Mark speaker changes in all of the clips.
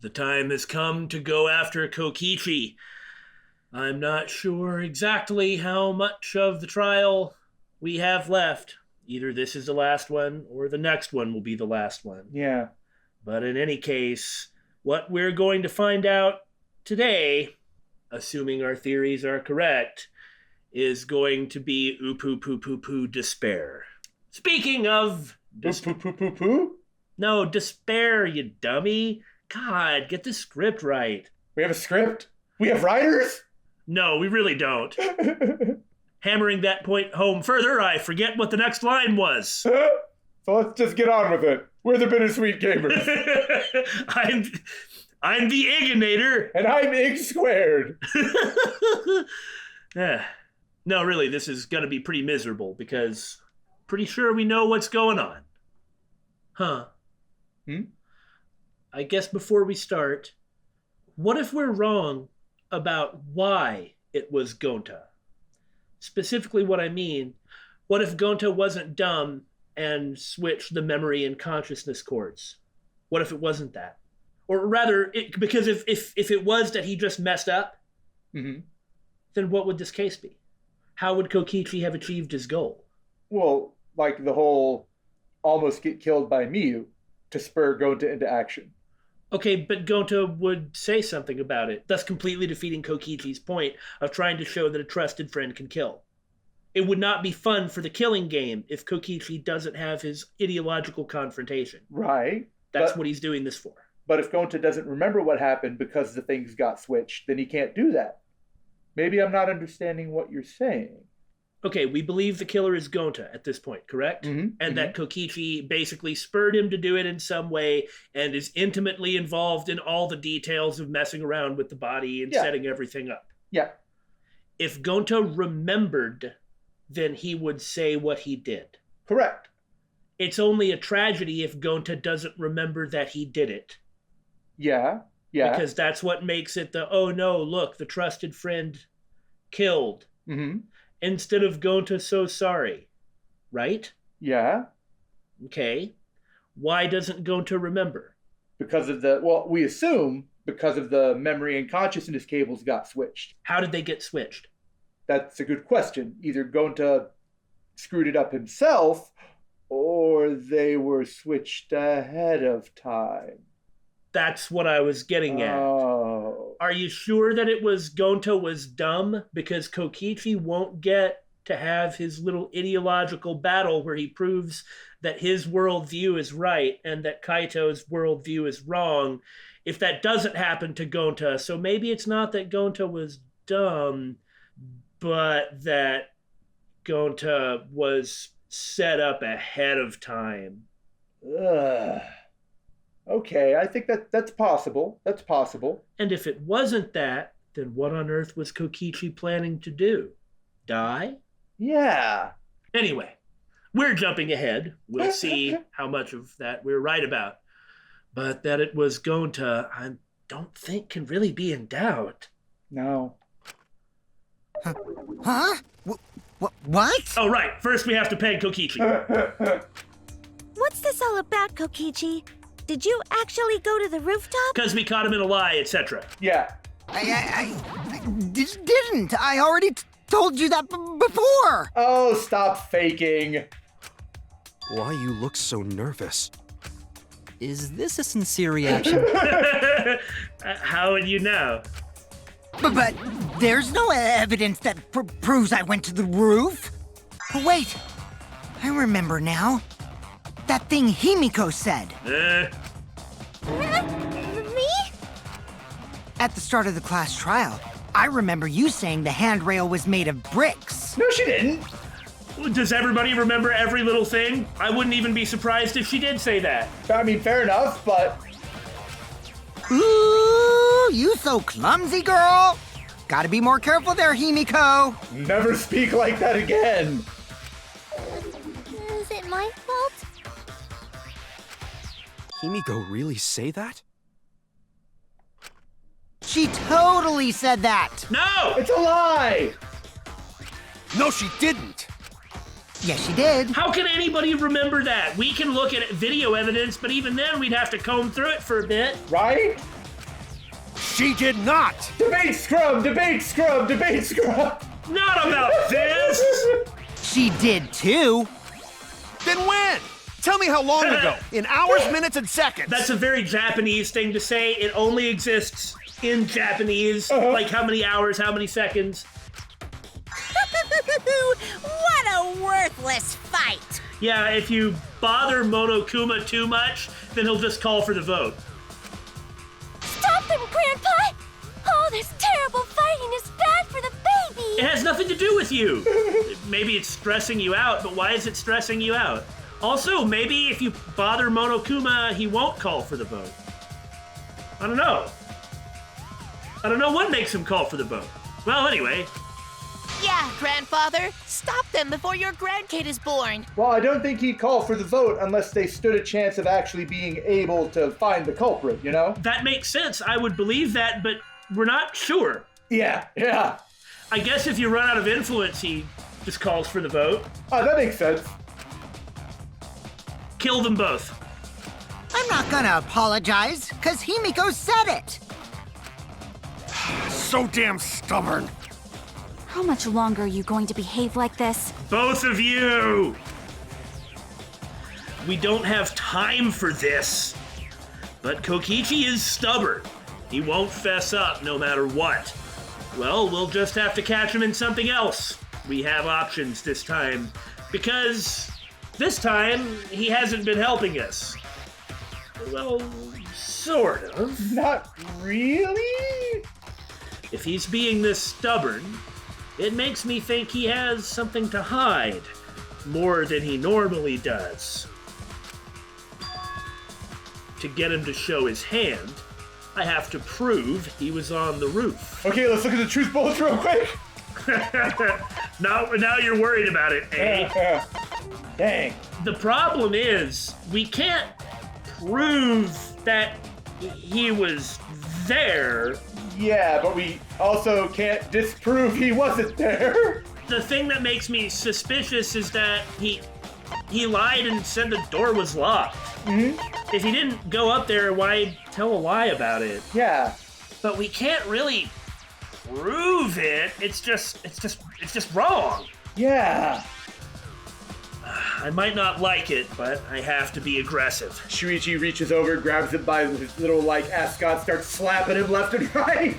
Speaker 1: The time has come to go after Kokichi. I'm not sure exactly how much of the trial we have left. Either this is the last one or the next one will be the last one.
Speaker 2: Yeah.
Speaker 1: But in any case, what we're going to find out today, assuming our theories are correct, is going to be poo despair. Speaking of...
Speaker 2: Poo?
Speaker 1: No, despair, you dummy. God, get the script right.
Speaker 2: We have a script? We have writers?
Speaker 1: No, we really don't. Hammering that point home further, I forget what the next line was.
Speaker 2: So let's just get on with it. We're the Bittersweet Gamers.
Speaker 1: I'm the Iginator.
Speaker 2: And I'm Ig Squared.
Speaker 1: Yeah. No, really, this is going to be pretty miserable because pretty sure we know what's going on. Huh. I guess before we start, what if we're wrong about why it was Gonta? Specifically what I mean, what if Gonta wasn't dumb and switched the memory and consciousness cords? What if it wasn't that? Or rather, because if it was that he just messed up, then what would this case be? How would Kokichi have achieved his goal?
Speaker 2: Well, like the whole almost get killed by Miyu to spur Gonta into action.
Speaker 1: Okay, but Gonta would say something about it, thus completely defeating Kokichi's point of trying to show that a trusted friend can kill. It would not be fun for the killing game if Kokichi doesn't have his ideological confrontation.
Speaker 2: Right.
Speaker 1: That's what he's doing this for.
Speaker 2: But if Gonta doesn't remember what happened because the things got switched, then he can't do that. Maybe I'm not understanding what you're saying.
Speaker 1: Okay, we believe the killer is Gonta at this point, correct? And that Kokichi basically spurred him to do it in some way and is intimately involved in all the details of messing around with the body and setting everything up.
Speaker 2: Yeah.
Speaker 1: If Gonta remembered, then he would say what he did.
Speaker 2: Correct.
Speaker 1: It's only a tragedy if Gonta doesn't remember that he did it.
Speaker 2: Yeah.
Speaker 1: Because that's what makes it the, oh no, look, the trusted friend killed. Instead of Gonta so sorry. Right?
Speaker 2: Yeah.
Speaker 1: Okay. Why doesn't Gonta remember?
Speaker 2: Because of we assume because of the memory and consciousness cables got switched.
Speaker 1: How did they get switched?
Speaker 2: That's a good question. Either Gonta screwed it up himself, or they were switched ahead of time.
Speaker 1: That's what I was getting at.
Speaker 2: Oh.
Speaker 1: Are you sure that it was Gonta was dumb? Because Kokichi won't get to have his little ideological battle where he proves that his worldview is right and that Kaito's worldview is wrong if that doesn't happen to Gonta. So maybe it's not that Gonta was dumb, but that Gonta was set up ahead of time.
Speaker 2: Ugh. Okay, I think that's possible. That's possible.
Speaker 1: And if it wasn't that, then what on earth was Kokichi planning to do? Die?
Speaker 2: Yeah.
Speaker 1: Anyway, we're jumping ahead. We'll see how much of that we're right about. But that it was Gonta, I don't think can really be in doubt.
Speaker 2: No.
Speaker 3: Huh? What?
Speaker 1: Oh, right. First we have to peg Kokichi.
Speaker 4: What's this all about, Kokichi? Did you actually go to the rooftop?
Speaker 1: Because we caught him in a lie, etc.
Speaker 2: Yeah.
Speaker 3: I didn't. I already told you that before.
Speaker 2: Oh, stop faking.
Speaker 5: Why you look so nervous?
Speaker 6: Is this a sincere reaction?
Speaker 1: How would you know?
Speaker 3: But there's no evidence that proves I went to the roof. Oh, wait. I remember now. That thing Himiko said.
Speaker 4: Me?
Speaker 3: At the start of the class trial, I remember you saying the handrail was made of bricks.
Speaker 2: No, she didn't.
Speaker 1: Does everybody remember every little thing? I wouldn't even be surprised if she did say that.
Speaker 2: I mean, fair enough, but...
Speaker 3: Ooh, you so clumsy, girl. Gotta be more careful there, Himiko.
Speaker 2: Never speak like that again.
Speaker 4: Is it my fault?
Speaker 5: Himiko really say that?
Speaker 3: She totally said that.
Speaker 1: No!
Speaker 2: It's a lie.
Speaker 5: No, she didn't.
Speaker 3: Yes, she did.
Speaker 1: How can anybody remember that? We can look at video evidence, but even then we'd have to comb through it for a bit.
Speaker 2: Right?
Speaker 5: She did not!
Speaker 2: Debate scrum! Debate scrum! Debate scrum!
Speaker 1: Not about this!
Speaker 3: She did too.
Speaker 5: Then when? Tell me how long ago. In hours, minutes, and seconds.
Speaker 1: That's a very Japanese thing to say. It only exists in Japanese. Like how many hours, how many seconds.
Speaker 4: What a worthless fight!
Speaker 1: Yeah, if you bother Monokuma too much, then he'll just call for the vote.
Speaker 4: Stop them, Grandpa! All this terrible fighting is bad for the baby!
Speaker 1: It has nothing to do with you. Maybe it's stressing you out, but why is it stressing you out? Also, maybe if you bother Monokuma, he won't call for the vote. I don't know. I don't know what makes him call for the vote. Well, anyway.
Speaker 7: Yeah, Grandfather. Stop them before your grandkid is born.
Speaker 2: Well, I don't think he'd call for the vote unless they stood a chance of actually being able to find the culprit, you know?
Speaker 1: That makes sense. I would believe that, but we're not sure.
Speaker 2: Yeah.
Speaker 1: I guess if you run out of influence, he just calls for the vote.
Speaker 2: Oh, that makes sense.
Speaker 1: Kill them both.
Speaker 3: I'm not gonna apologize, cause Himiko said it.
Speaker 5: So damn stubborn.
Speaker 8: How much longer are you going to behave like this?
Speaker 1: Both of you! We don't have time for this. But Kokichi is stubborn. He won't fess up no matter what. Well, we'll just have to catch him in something else. We have options this time. Because this time, he hasn't been helping us. Well, sort of.
Speaker 2: Not really?
Speaker 1: If he's being this stubborn, it makes me think he has something to hide, more than he normally does. To get him to show his hand, I have to prove he was on the roof.
Speaker 2: Okay, let's look at the truth bullets real quick.
Speaker 1: Now you're worried about it, eh?
Speaker 2: Dang.
Speaker 1: The problem is, we can't prove that he was there.
Speaker 2: Yeah, but we also can't disprove he wasn't there.
Speaker 1: The thing that makes me suspicious is that he lied and said the door was locked. Mm-hmm. If he didn't go up there, why tell a lie about it?
Speaker 2: Yeah.
Speaker 1: But we can't really prove it. It's just wrong.
Speaker 2: Yeah.
Speaker 1: I might not like it, but I have to be aggressive.
Speaker 2: Shuichi reaches over, grabs him by his little, ascot, starts slapping him left and right.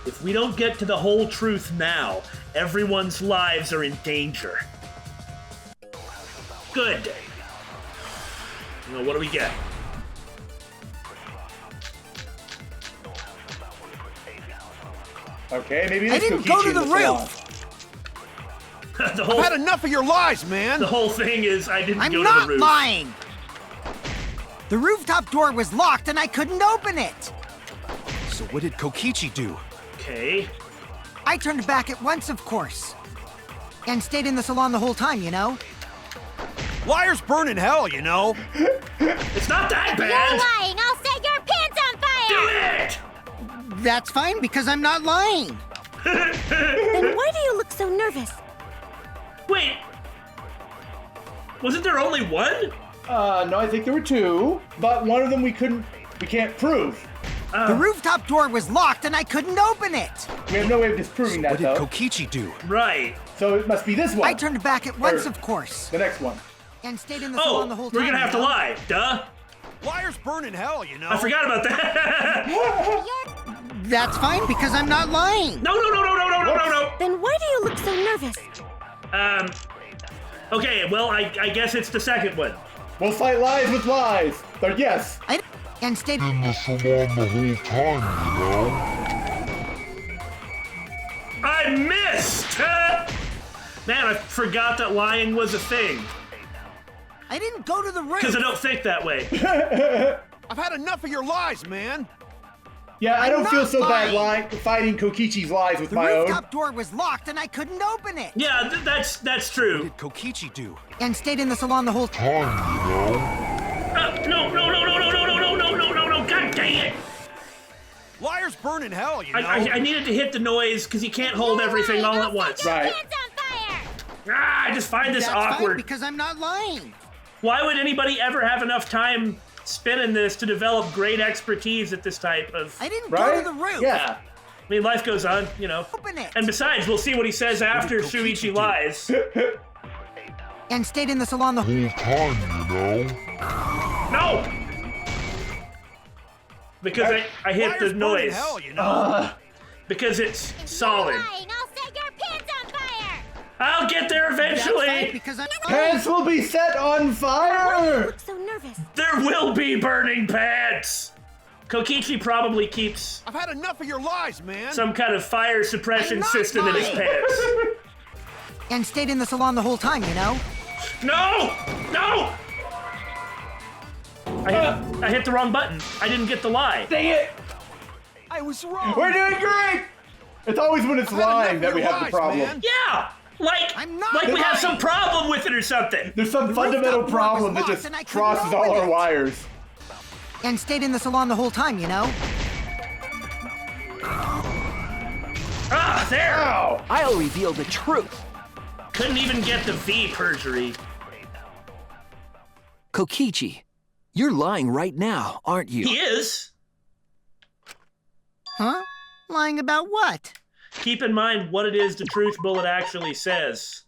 Speaker 1: If we don't get to the whole truth now, everyone's lives are in danger. Good. Well, what do we get?
Speaker 2: Okay, maybe
Speaker 3: I
Speaker 2: this
Speaker 3: didn't
Speaker 2: Kokichi
Speaker 3: go to
Speaker 2: in
Speaker 3: the
Speaker 2: salon.
Speaker 3: roof.
Speaker 1: The
Speaker 5: I've had enough of your lies, man.
Speaker 1: The whole thing is I didn't
Speaker 3: I'm
Speaker 1: go to
Speaker 3: not
Speaker 1: the roof.
Speaker 3: lying. The rooftop door was locked and I couldn't open it.
Speaker 5: So what did Kokichi do?
Speaker 1: Okay.
Speaker 3: I turned back at once, of course. And stayed in the salon the whole time, you know?
Speaker 5: Liars burn in hell, you know.
Speaker 1: It's not that
Speaker 4: You're
Speaker 1: bad.
Speaker 4: lying! I'll set your pants on fire!
Speaker 1: Do it!
Speaker 3: That's fine because I'm not lying.
Speaker 4: Then why do you look so nervous?
Speaker 1: Wait. Wasn't there only one?
Speaker 2: No, I think there were two, but one of them we can't prove.
Speaker 3: The rooftop door was locked and I couldn't open it.
Speaker 2: We have no way of disproving that,
Speaker 5: What did
Speaker 2: though.
Speaker 5: Kokichi do?
Speaker 1: Right.
Speaker 2: So it must be this one.
Speaker 3: I turned back at once,
Speaker 2: Or
Speaker 3: of course.
Speaker 2: The next one.
Speaker 3: And stayed in the salon the whole time.
Speaker 1: We're gonna have to
Speaker 3: you know?
Speaker 1: lie. Duh.
Speaker 5: Liars burn in hell, you know.
Speaker 1: I forgot about that.
Speaker 3: That's fine because I'm not lying.
Speaker 1: No.
Speaker 4: Then why do you look so nervous?
Speaker 1: Okay, well, I guess it's the second one.
Speaker 2: We'll fight lies with lies. But yes.
Speaker 3: And stayed
Speaker 9: in the salon the whole time, you know?
Speaker 1: I missed! Man, I forgot that lying was a thing.
Speaker 3: I didn't go to the roof.
Speaker 1: Because I don't think that way.
Speaker 5: I've had enough of your lies, man.
Speaker 2: Yeah, I don't
Speaker 3: I'm
Speaker 2: feel
Speaker 3: not
Speaker 2: so bad
Speaker 3: lying.
Speaker 2: fighting Kokichi's lies with
Speaker 3: The
Speaker 2: my own.
Speaker 3: rooftop door was locked and I couldn't open it.
Speaker 1: Yeah, that's
Speaker 5: What
Speaker 1: true.
Speaker 5: did Kokichi do?
Speaker 3: And stayed in the salon the whole time.
Speaker 9: Time, you know?
Speaker 1: No. God dang it!
Speaker 5: Liars burn in hell, you know.
Speaker 1: I needed to hit the noise because you can't hold everything all at once.
Speaker 2: Right.
Speaker 4: Pants on fire!
Speaker 1: I just find this
Speaker 3: That's fine
Speaker 1: awkward.
Speaker 3: because I'm not lying.
Speaker 1: Why would anybody ever have enough time spinning this to develop great expertise at this type of...
Speaker 3: I didn't go
Speaker 2: Right?
Speaker 3: to the roof.
Speaker 2: Yeah.
Speaker 1: I mean, life goes on, you know.
Speaker 3: Open it.
Speaker 1: And besides, we'll see what he says after Shuichi lies.
Speaker 3: And stayed in the salon the
Speaker 9: Whole time, you know.
Speaker 1: No! Because I hit the
Speaker 5: Fire's burning
Speaker 1: noise.
Speaker 5: hell, you know.
Speaker 1: Because it's solid.
Speaker 4: Lying, I'll set your pants on fire!
Speaker 1: I'll get there eventually!
Speaker 3: because I'm
Speaker 2: Pants will be set on fire!
Speaker 4: So nervous.
Speaker 1: There will be burning pants! Kokichi probably keeps
Speaker 5: I've had enough of your lies, man.
Speaker 1: some kind of fire suppression
Speaker 3: I'm not
Speaker 1: system in his
Speaker 3: lying.
Speaker 1: pants.
Speaker 3: and stayed in the salon the whole time, you know?
Speaker 1: No! No! I hit the wrong button. I didn't get the lie.
Speaker 2: Dang it!
Speaker 5: I was wrong.
Speaker 2: We're doing great! It's always when it's
Speaker 5: I've had
Speaker 2: lying
Speaker 5: enough
Speaker 2: that
Speaker 5: of
Speaker 2: we
Speaker 5: your
Speaker 2: have the
Speaker 5: lies,
Speaker 2: problem.
Speaker 5: man.
Speaker 1: Yeah!
Speaker 3: I'm not
Speaker 1: Like we have
Speaker 3: lying.
Speaker 1: some problem with it or something.
Speaker 2: There's some fundamental
Speaker 3: door
Speaker 2: problem
Speaker 3: was
Speaker 2: that
Speaker 3: locked
Speaker 2: just
Speaker 3: and I couldn't
Speaker 2: crosses all
Speaker 3: open
Speaker 2: our
Speaker 3: it.
Speaker 2: wires.
Speaker 3: And stayed in the salon the whole time, you know?
Speaker 1: Ah, there!
Speaker 2: Ow!
Speaker 6: I'll reveal the truth.
Speaker 1: Couldn't even get the V perjury.
Speaker 6: Kokichi, you're lying right now, aren't you?
Speaker 1: He is.
Speaker 3: Huh? Lying about what?
Speaker 1: Keep in mind what it is the truth bullet actually says.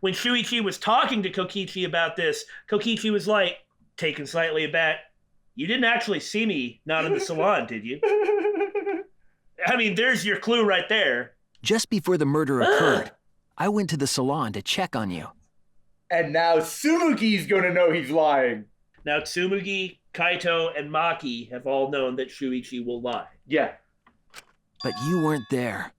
Speaker 1: When Shuichi was talking to Kokichi about this, Kokichi was like, taken slightly aback, "You didn't actually see me not in the salon, did you?" I mean, there's your clue right there.
Speaker 6: Just before the murder occurred, I went to the salon to check on you.
Speaker 2: And now Tsumugi's gonna know he's lying.
Speaker 1: Now, Tsumugi, Kaito, and Maki have all known that Shuichi will lie.
Speaker 2: Yeah.
Speaker 6: But you weren't there.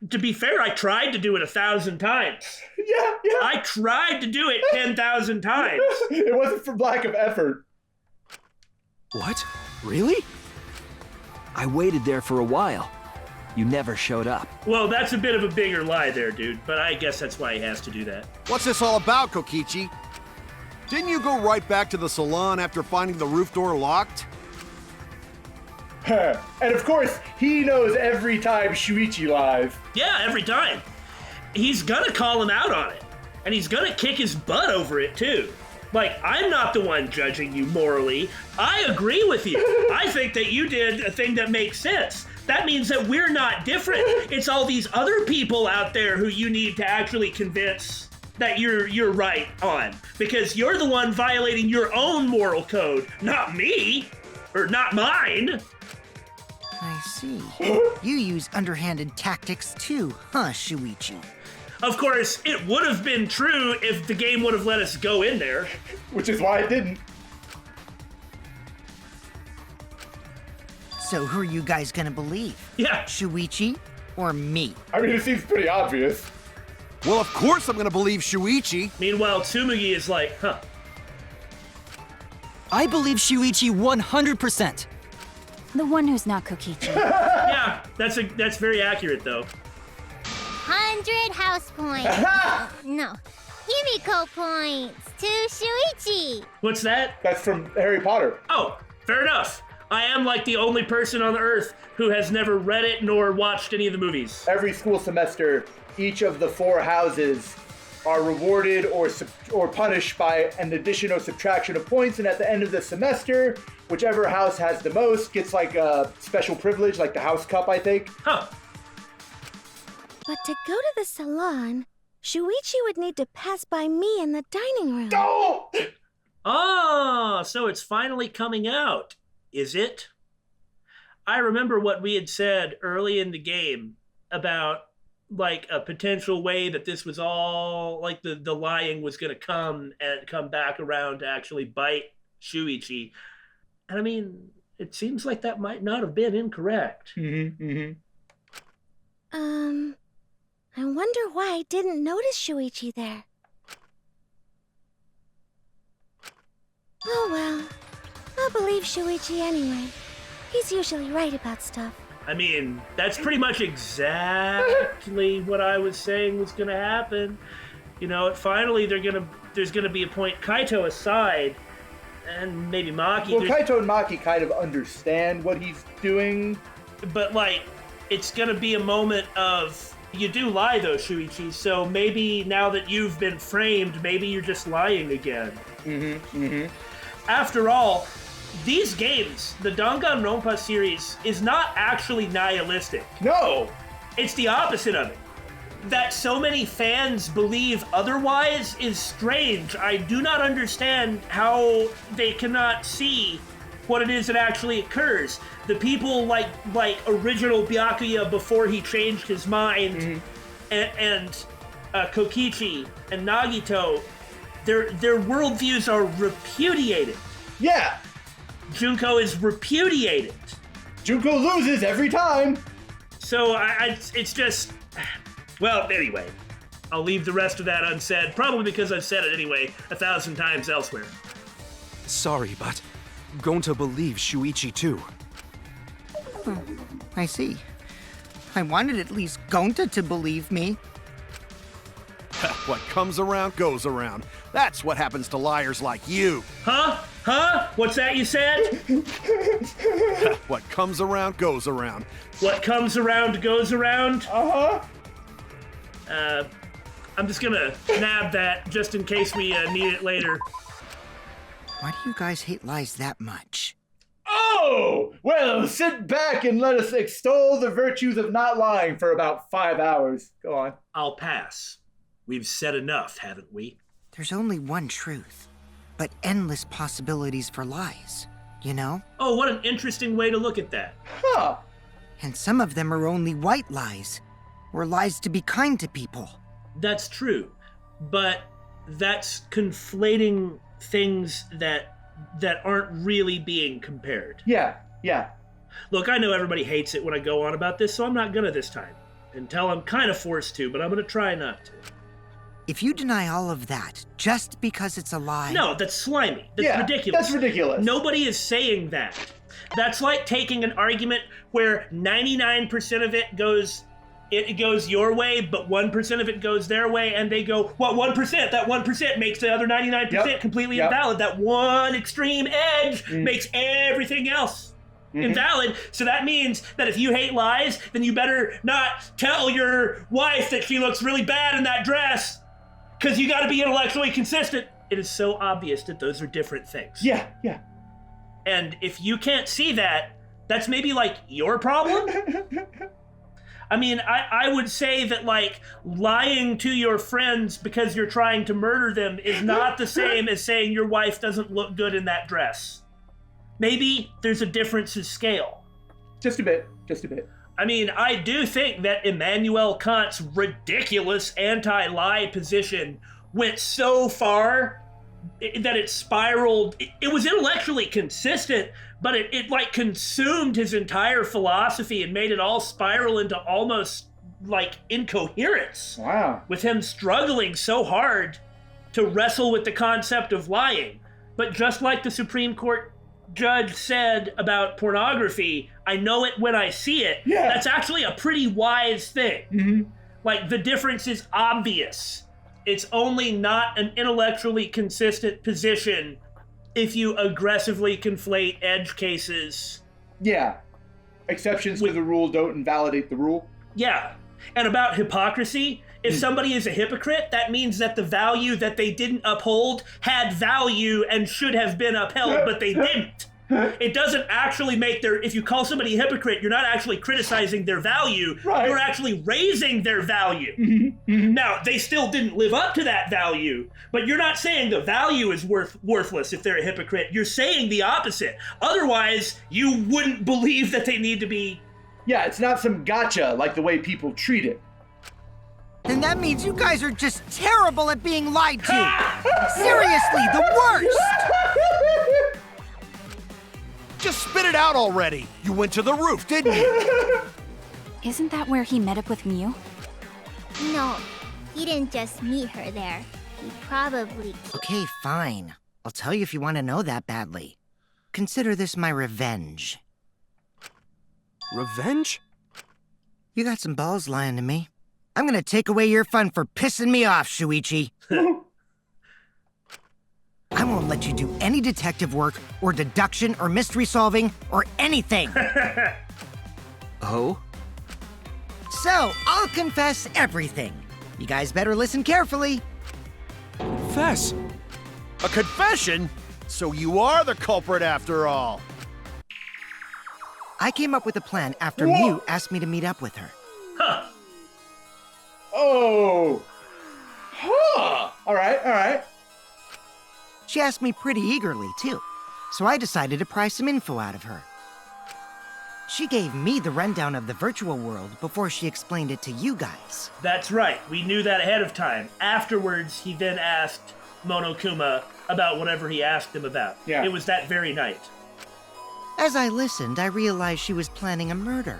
Speaker 1: To be fair, I tried to do it 1,000 times.
Speaker 2: Yeah.
Speaker 1: I tried to do it 10,000 times.
Speaker 2: It wasn't for lack of effort.
Speaker 6: What? Really? I waited there for a while. You never showed up.
Speaker 1: Well, that's a bit of a bigger lie there, dude, but I guess that's why he has to do that.
Speaker 5: What's this all about, Kokichi? Didn't you go right back to the salon after finding the roof door locked?
Speaker 2: And of course, he knows every time Shuichi lies.
Speaker 1: Yeah, every time. He's gonna call him out on it. And he's gonna kick his butt over it, too. Like, I'm not the one judging you morally. I agree with you. I think that you did a thing that makes sense. That means that we're not different. It's all these other people out there who you need to actually convince that you're right on. Because you're the one violating your own moral code, not me. Or not mine.
Speaker 3: I see. You use underhanded tactics too, huh, Shuichi?
Speaker 1: Of course, it would have been true if the game would have let us go in there.
Speaker 2: Which is why it didn't.
Speaker 3: So who are you guys gonna believe?
Speaker 1: Yeah.
Speaker 3: Shuichi or me?
Speaker 2: I mean, it seems pretty obvious.
Speaker 5: Well, of course I'm gonna believe Shuichi.
Speaker 1: Meanwhile, Tsumugi is like, huh.
Speaker 6: I believe Shuichi 100%.
Speaker 8: The one who's not Kokichi.
Speaker 1: Yeah, that's very accurate, though.
Speaker 4: 100 house points. No. Himiko points to Shuichi.
Speaker 1: What's that?
Speaker 2: That's from Harry Potter.
Speaker 1: Oh, fair enough. I am like the only person on the earth who has never read it nor watched any of the movies.
Speaker 2: Every school semester, each of the 4 houses are rewarded or punished by an addition or subtraction of points, and at the end of the semester, whichever house has the most gets like a special privilege, like the house cup, I think.
Speaker 1: Huh.
Speaker 4: But to go to the salon, Shuichi would need to pass by me in the dining room.
Speaker 2: Oh!
Speaker 1: Oh, so it's finally coming out. Is it? I remember what we had said early in the game about like a potential way that this was all like the lying was going to come back around to actually bite Shuichi. And I mean, it seems like that might not have been incorrect.
Speaker 4: I wonder why I didn't notice Shuichi there. Oh well, I'll believe Shuichi anyway. He's usually right about stuff.
Speaker 1: I mean, that's pretty much exactly what I was saying was going to happen. You know, finally there's going to be a point, Kaito aside, and maybe Maki.
Speaker 2: Well, Kaito and Maki kind of understand what he's doing.
Speaker 1: But, like, it's going to be a moment of, you do lie, though, Shuichi, so maybe now that you've been framed, maybe you're just lying again. After all, these games, the Danganronpa series, is not actually nihilistic.
Speaker 2: No!
Speaker 1: It's the opposite of it. That so many fans believe otherwise is strange. I do not understand how they cannot see what it is that actually occurs. The people like original Byakuya before he changed his mind, and Kokichi and Nagito, their worldviews are repudiated.
Speaker 2: Yeah!
Speaker 1: Junko is repudiated.
Speaker 2: Junko loses every time!
Speaker 1: So it's just... Well, anyway, I'll leave the rest of that unsaid, probably because I've said it anyway 1,000 times elsewhere.
Speaker 6: Sorry, but Gonta believes Shuichi too.
Speaker 3: I see. I wanted at least Gonta to believe me.
Speaker 5: What comes around goes around. That's what happens to liars like you.
Speaker 1: Huh? What's that you said?
Speaker 5: What comes around goes around.
Speaker 1: What comes around goes around?
Speaker 2: Uh-huh.
Speaker 1: I'm just gonna nab that just in case we need it later.
Speaker 3: Why do you guys hate lies that much?
Speaker 2: Oh! Well, sit back and let us extol the virtues of not lying for about 5 hours. Go on.
Speaker 1: I'll pass. We've said enough, haven't we?
Speaker 3: There's only one truth, but endless possibilities for lies, you know?
Speaker 1: Oh, what an interesting way to look at that.
Speaker 2: Huh.
Speaker 3: And some of them are only white lies, or lies to be kind to people.
Speaker 1: That's true, but that's conflating things that aren't really being compared.
Speaker 2: Yeah.
Speaker 1: Look, I know everybody hates it when I go on about this, so I'm not gonna this time. Until I'm kind of forced to, but I'm gonna try not to.
Speaker 3: If you deny all of that just because it's a lie...
Speaker 1: No, that's slimy. That's ridiculous.
Speaker 2: That's ridiculous.
Speaker 1: Nobody is saying that. That's like taking an argument where 99% of it goes your way, but 1% of it goes their way, and they go, what, 1%? That 1% makes the other 99% completely invalid. That one extreme edge makes everything else invalid. So that means that if you hate lies, then you better not tell your wife that she looks really bad in that dress, because you got to be intellectually consistent. It is so obvious that those are different things.
Speaker 2: Yeah.
Speaker 1: And if you can't see that, that's maybe like your problem. I mean, I would say that, like, lying to your friends because you're trying to murder them is not the same as saying your wife doesn't look good in that dress. Maybe there's a difference in scale.
Speaker 2: Just a bit.
Speaker 1: I mean, I do think that Immanuel Kant's ridiculous anti-lie position went so far that it spiraled. It was intellectually consistent, but it like consumed his entire philosophy and made it all spiral into almost like incoherence.
Speaker 2: Wow.
Speaker 1: With him struggling so hard to wrestle with the concept of lying. But just like the Supreme Court judge said about pornography, I know it when I see it.
Speaker 2: Yeah.
Speaker 1: That's actually a pretty wise thing. Like, the difference is obvious. It's only not an intellectually consistent position if you aggressively conflate edge cases.
Speaker 2: Yeah. Exceptions to the rule don't invalidate the rule.
Speaker 1: Yeah. And about hypocrisy, if somebody is a hypocrite, that means that the value that they didn't uphold had value and should have been upheld, but they didn't. It doesn't actually make if you call somebody a hypocrite, you're not actually criticizing their value.
Speaker 2: Right.
Speaker 1: You're actually raising their value. Now, they still didn't live up to that value, but you're not saying the value is worthless if they're a hypocrite. You're saying the opposite. Otherwise, you wouldn't believe that they need to be...
Speaker 2: Yeah, it's not some gotcha like the way people treat it.
Speaker 3: Then that means you guys are just terrible at being lied to. Seriously, the worst.
Speaker 5: Just spit it out already. You went to the roof, didn't you?
Speaker 8: Isn't that where he met up with Mew?
Speaker 4: No, he didn't just meet her there. He probably...
Speaker 3: Okay, fine. I'll tell you if you want to know that badly. Consider this my revenge.
Speaker 6: Revenge?
Speaker 3: You got some balls lying to me. I'm gonna take away your fun for pissing me off, Shuichi. I won't let you do any detective work, or deduction, or mystery solving, or anything.
Speaker 6: Oh?
Speaker 3: So, I'll confess everything. You guys better listen carefully.
Speaker 6: Confess?
Speaker 5: A confession? So you are the culprit after all.
Speaker 3: I came up with a plan after
Speaker 2: Whoa.
Speaker 3: Mew asked me to meet up with her.
Speaker 1: Huh.
Speaker 2: Oh. Huh. All right.
Speaker 3: She asked me pretty eagerly, too, so I decided to pry some info out of her. She gave me the rundown of the virtual world before she explained it to you guys.
Speaker 1: That's right. We knew that ahead of time. Afterwards, he then asked Monokuma about whatever he asked him about.
Speaker 2: Yeah.
Speaker 1: It was that very night.
Speaker 3: As I listened, I realized she was planning a murder.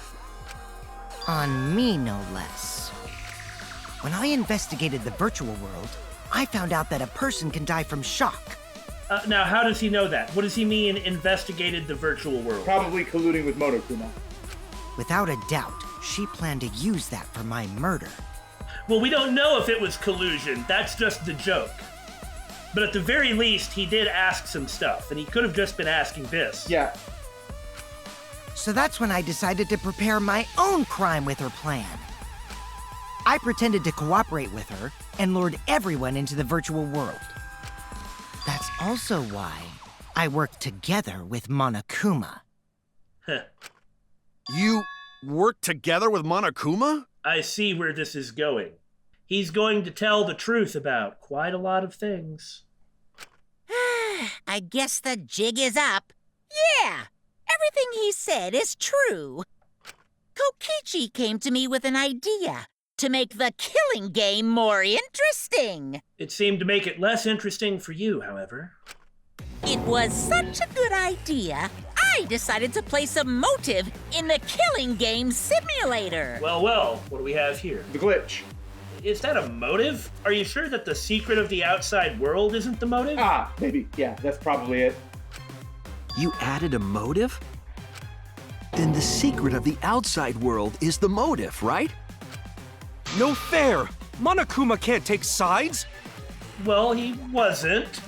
Speaker 3: On me, no less. When I investigated the virtual world, I found out that a person can die from shock.
Speaker 1: Now, how does he know that? What does he mean, investigated the virtual world?
Speaker 2: Probably colluding with Monokuma.
Speaker 3: Without a doubt, she planned to use that for my murder.
Speaker 1: Well, we don't know if it was collusion. That's just the joke. But at the very least, he did ask some stuff, and he could have just been asking this.
Speaker 2: Yeah.
Speaker 3: So that's when I decided to prepare my own crime with her plan. I pretended to cooperate with her and lured everyone into the virtual world. That's also why I worked together with Monokuma.
Speaker 1: Huh.
Speaker 5: You worked together with Monokuma?
Speaker 1: I see where this is going. He's going to tell the truth about quite a lot of things.
Speaker 10: I guess the jig is up. Yeah, everything he said is true. Kokichi came to me with an idea to make the killing game more interesting.
Speaker 1: It seemed to make it less interesting for you, however.
Speaker 10: It was such a good idea, I decided to place a motive in the killing game simulator.
Speaker 1: Well, what do we have here?
Speaker 2: The glitch.
Speaker 1: Is that a motive? Are you sure that the secret of the outside world isn't the motive?
Speaker 2: Ah, maybe. Yeah, that's probably it.
Speaker 6: You added a motive? Then the secret of the outside world is the motive, right?
Speaker 11: No fair! Monokuma can't take sides!
Speaker 1: Well, he wasn't.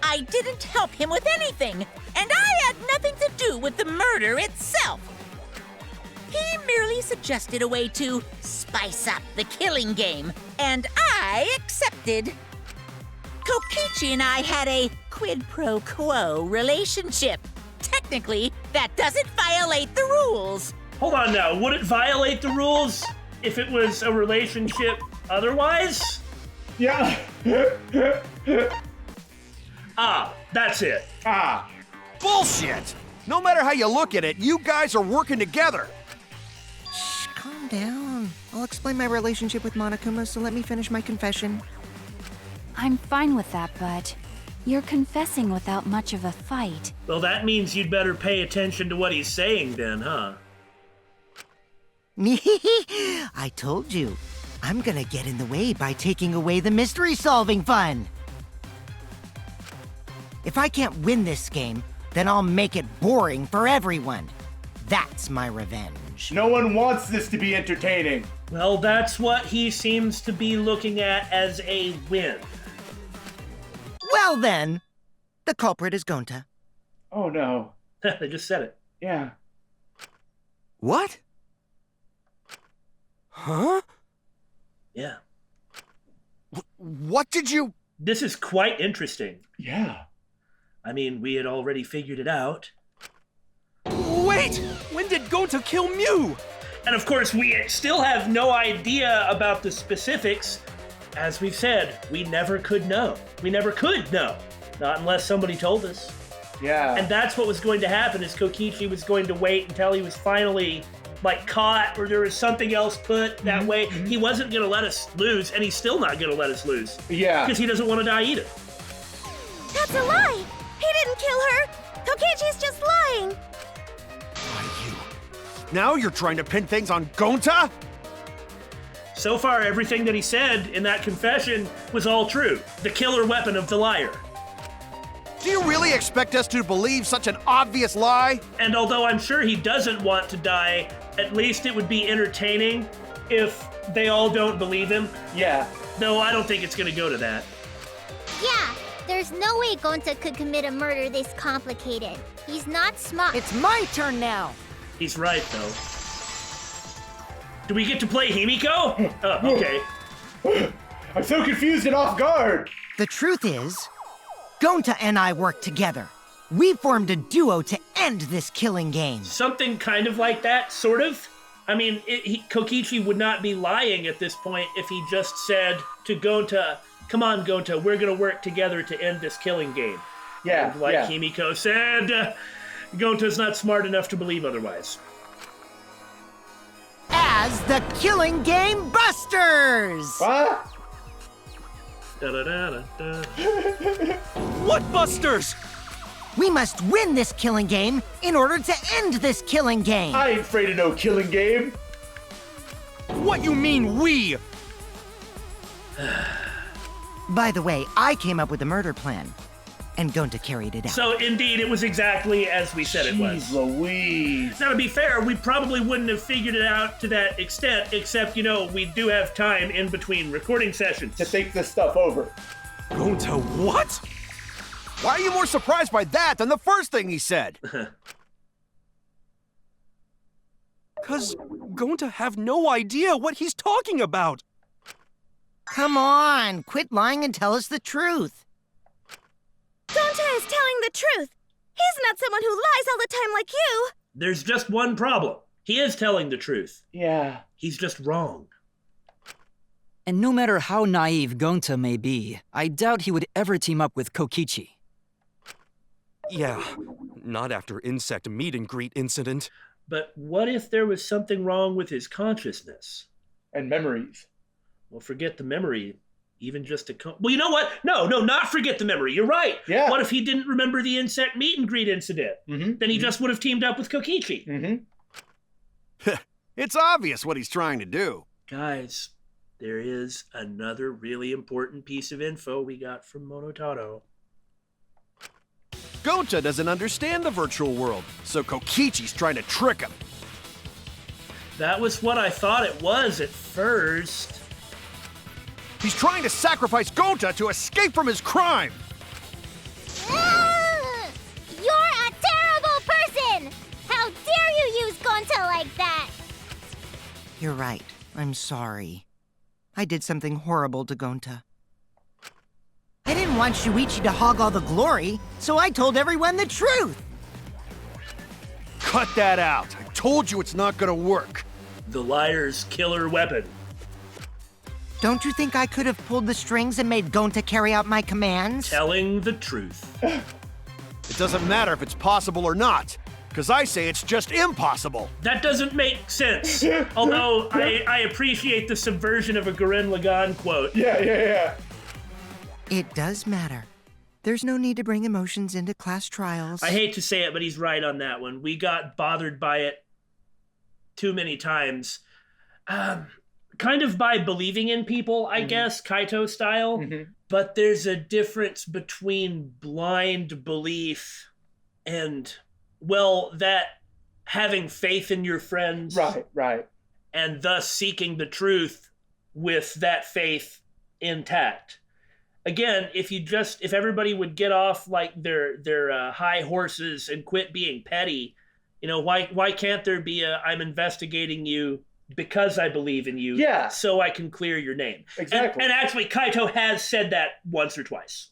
Speaker 10: I didn't help him with anything, and I had nothing to do with the murder itself. He merely suggested a way to spice up the killing game, and I accepted. Kokichi and I had a quid pro quo relationship. Technically, that doesn't violate the rules.
Speaker 1: Hold on now, would it violate the rules if it was a relationship otherwise?
Speaker 2: Yeah.
Speaker 1: Ah, that's it.
Speaker 2: Ah.
Speaker 5: Bullshit! No matter how you look at it, you guys are working together.
Speaker 3: Shh, calm down. I'll explain my relationship with Monokuma, so let me finish my confession.
Speaker 8: I'm fine with that, but you're confessing without much of a fight.
Speaker 1: Well, that means you'd better pay attention to what he's saying then, huh?
Speaker 3: I told you. I'm gonna get in the way by taking away the mystery-solving fun. If I can't win this game, then I'll make it boring for everyone. That's my revenge.
Speaker 2: No one wants this to be entertaining.
Speaker 1: Well, that's what he seems to be looking at as a win.
Speaker 3: Well then, the culprit is Gonta.
Speaker 2: Oh no.
Speaker 1: They just said it.
Speaker 2: Yeah.
Speaker 5: What?
Speaker 11: Huh?
Speaker 1: Yeah.
Speaker 5: What did you...
Speaker 1: This is quite interesting.
Speaker 2: Yeah.
Speaker 1: I mean, we had already figured it out.
Speaker 11: Wait! When did Gonta kill Mew?
Speaker 1: And of course, we still have no idea about the specifics. As we've said, we never could know. We never could know. Not unless somebody told us.
Speaker 2: Yeah.
Speaker 1: And that's what was going to happen, is Kokichi was going to wait until he was finally, like, caught, or there was something else put that way. He wasn't going to let us lose, and he's still not going to let us lose.
Speaker 2: Yeah.
Speaker 1: Because he doesn't want to die either.
Speaker 4: That's a lie! He didn't kill her! Kokichi's just lying!
Speaker 5: Why you? Now you're trying to pin things on Gonta?
Speaker 1: So far, everything that he said in that confession was all true. The killer weapon of the liar.
Speaker 5: Do you really expect us to believe such an obvious lie?
Speaker 1: And although I'm sure he doesn't want to die, at least it would be entertaining if they all don't believe him.
Speaker 2: Yeah.
Speaker 1: No, I don't think it's going to go to that.
Speaker 4: Yeah, there's no way Gonta could commit a murder this complicated. He's not smart.
Speaker 3: It's my turn now.
Speaker 1: He's right, though. Do we get to play Himiko? Oh, okay.
Speaker 2: I'm so confused and off guard.
Speaker 3: The truth is, Gonta and I worked together. We formed a duo to end this killing game.
Speaker 1: Something kind of like that, sort of. I mean, Kokichi would not be lying at this point if he just said to Gonta, come on, Gonta, we're going to work together to end this killing game.
Speaker 2: Yeah,
Speaker 1: and like Himiko said, Gonta's not smart enough to believe otherwise.
Speaker 3: As the Killing Game Busters!
Speaker 2: What?
Speaker 1: Da-da-da-da-da.
Speaker 11: What busters?
Speaker 3: We must win this killing game in order to end this killing game.
Speaker 2: I ain't afraid of no killing game.
Speaker 11: What you mean, we?
Speaker 3: By the way, I came up with a murder plan, and Gonta carried it out.
Speaker 1: So, indeed, it was exactly as we said it was.
Speaker 2: Jeez Louise.
Speaker 1: Now, to be fair, we probably wouldn't have figured it out to that extent, except, we do have time in between recording sessions.
Speaker 2: To think this stuff over.
Speaker 11: Gonta, what?
Speaker 5: Why are you more surprised by that than the first thing he said?
Speaker 11: Cause Gonta have no idea what he's talking about.
Speaker 3: Come on, quit lying and tell us the truth.
Speaker 4: Gonta is telling the truth. He's not someone who lies all the time like you.
Speaker 1: There's just one problem. He is telling the truth.
Speaker 2: Yeah.
Speaker 1: He's just wrong.
Speaker 12: And no matter how naive Gonta may be, I doubt he would ever team up with Kokichi.
Speaker 11: Yeah, not after insect meet and greet incident.
Speaker 1: But what if there was something wrong with his consciousness?
Speaker 2: And memories.
Speaker 1: Well, forget the memory. Even just a... Well, you know what? No, not forget the memory. You're right.
Speaker 2: Yeah.
Speaker 1: What if he didn't remember the insect meet and greet incident?
Speaker 2: Mm-hmm.
Speaker 1: Then he just would have teamed up with Kokichi.
Speaker 2: Mm-hmm.
Speaker 5: It's obvious what he's trying to do.
Speaker 1: Guys, there is another really important piece of info we got from Monotaro.
Speaker 5: Gonta doesn't understand the virtual world, so Kokichi's trying to trick him.
Speaker 1: That was what I thought it was at first.
Speaker 5: He's trying to sacrifice Gonta to escape from his crime.
Speaker 4: You're a terrible person! How dare you use Gonta like that?
Speaker 3: You're right. I'm sorry. I did something horrible to Gonta. I didn't want Shuichi to hog all the glory, so I told everyone the truth.
Speaker 5: Cut that out. I told you it's not gonna work.
Speaker 1: The liar's killer weapon.
Speaker 3: Don't you think I could have pulled the strings and made Gonta carry out my commands?
Speaker 1: Telling the truth.
Speaker 5: It doesn't matter if it's possible or not, because I say it's just impossible.
Speaker 1: That doesn't make sense. Although I appreciate the subversion of a Gurren Lagann quote.
Speaker 2: Yeah.
Speaker 3: It does matter. There's no need to bring emotions into class trials.
Speaker 1: I hate to say it, but he's right on that one. We got bothered by it too many times. Kind of by believing in people, I guess, Kaito style.
Speaker 2: Mm-hmm.
Speaker 1: But there's a difference between blind belief and, well, that having faith in your friends.
Speaker 2: Right.
Speaker 1: And thus seeking the truth with that faith intact. Again, if everybody would get off like their high horses and quit being petty, why can't there be I'm investigating you because I believe in you, so I can clear your name.
Speaker 2: Exactly.
Speaker 1: And actually, Kaito has said that once or twice.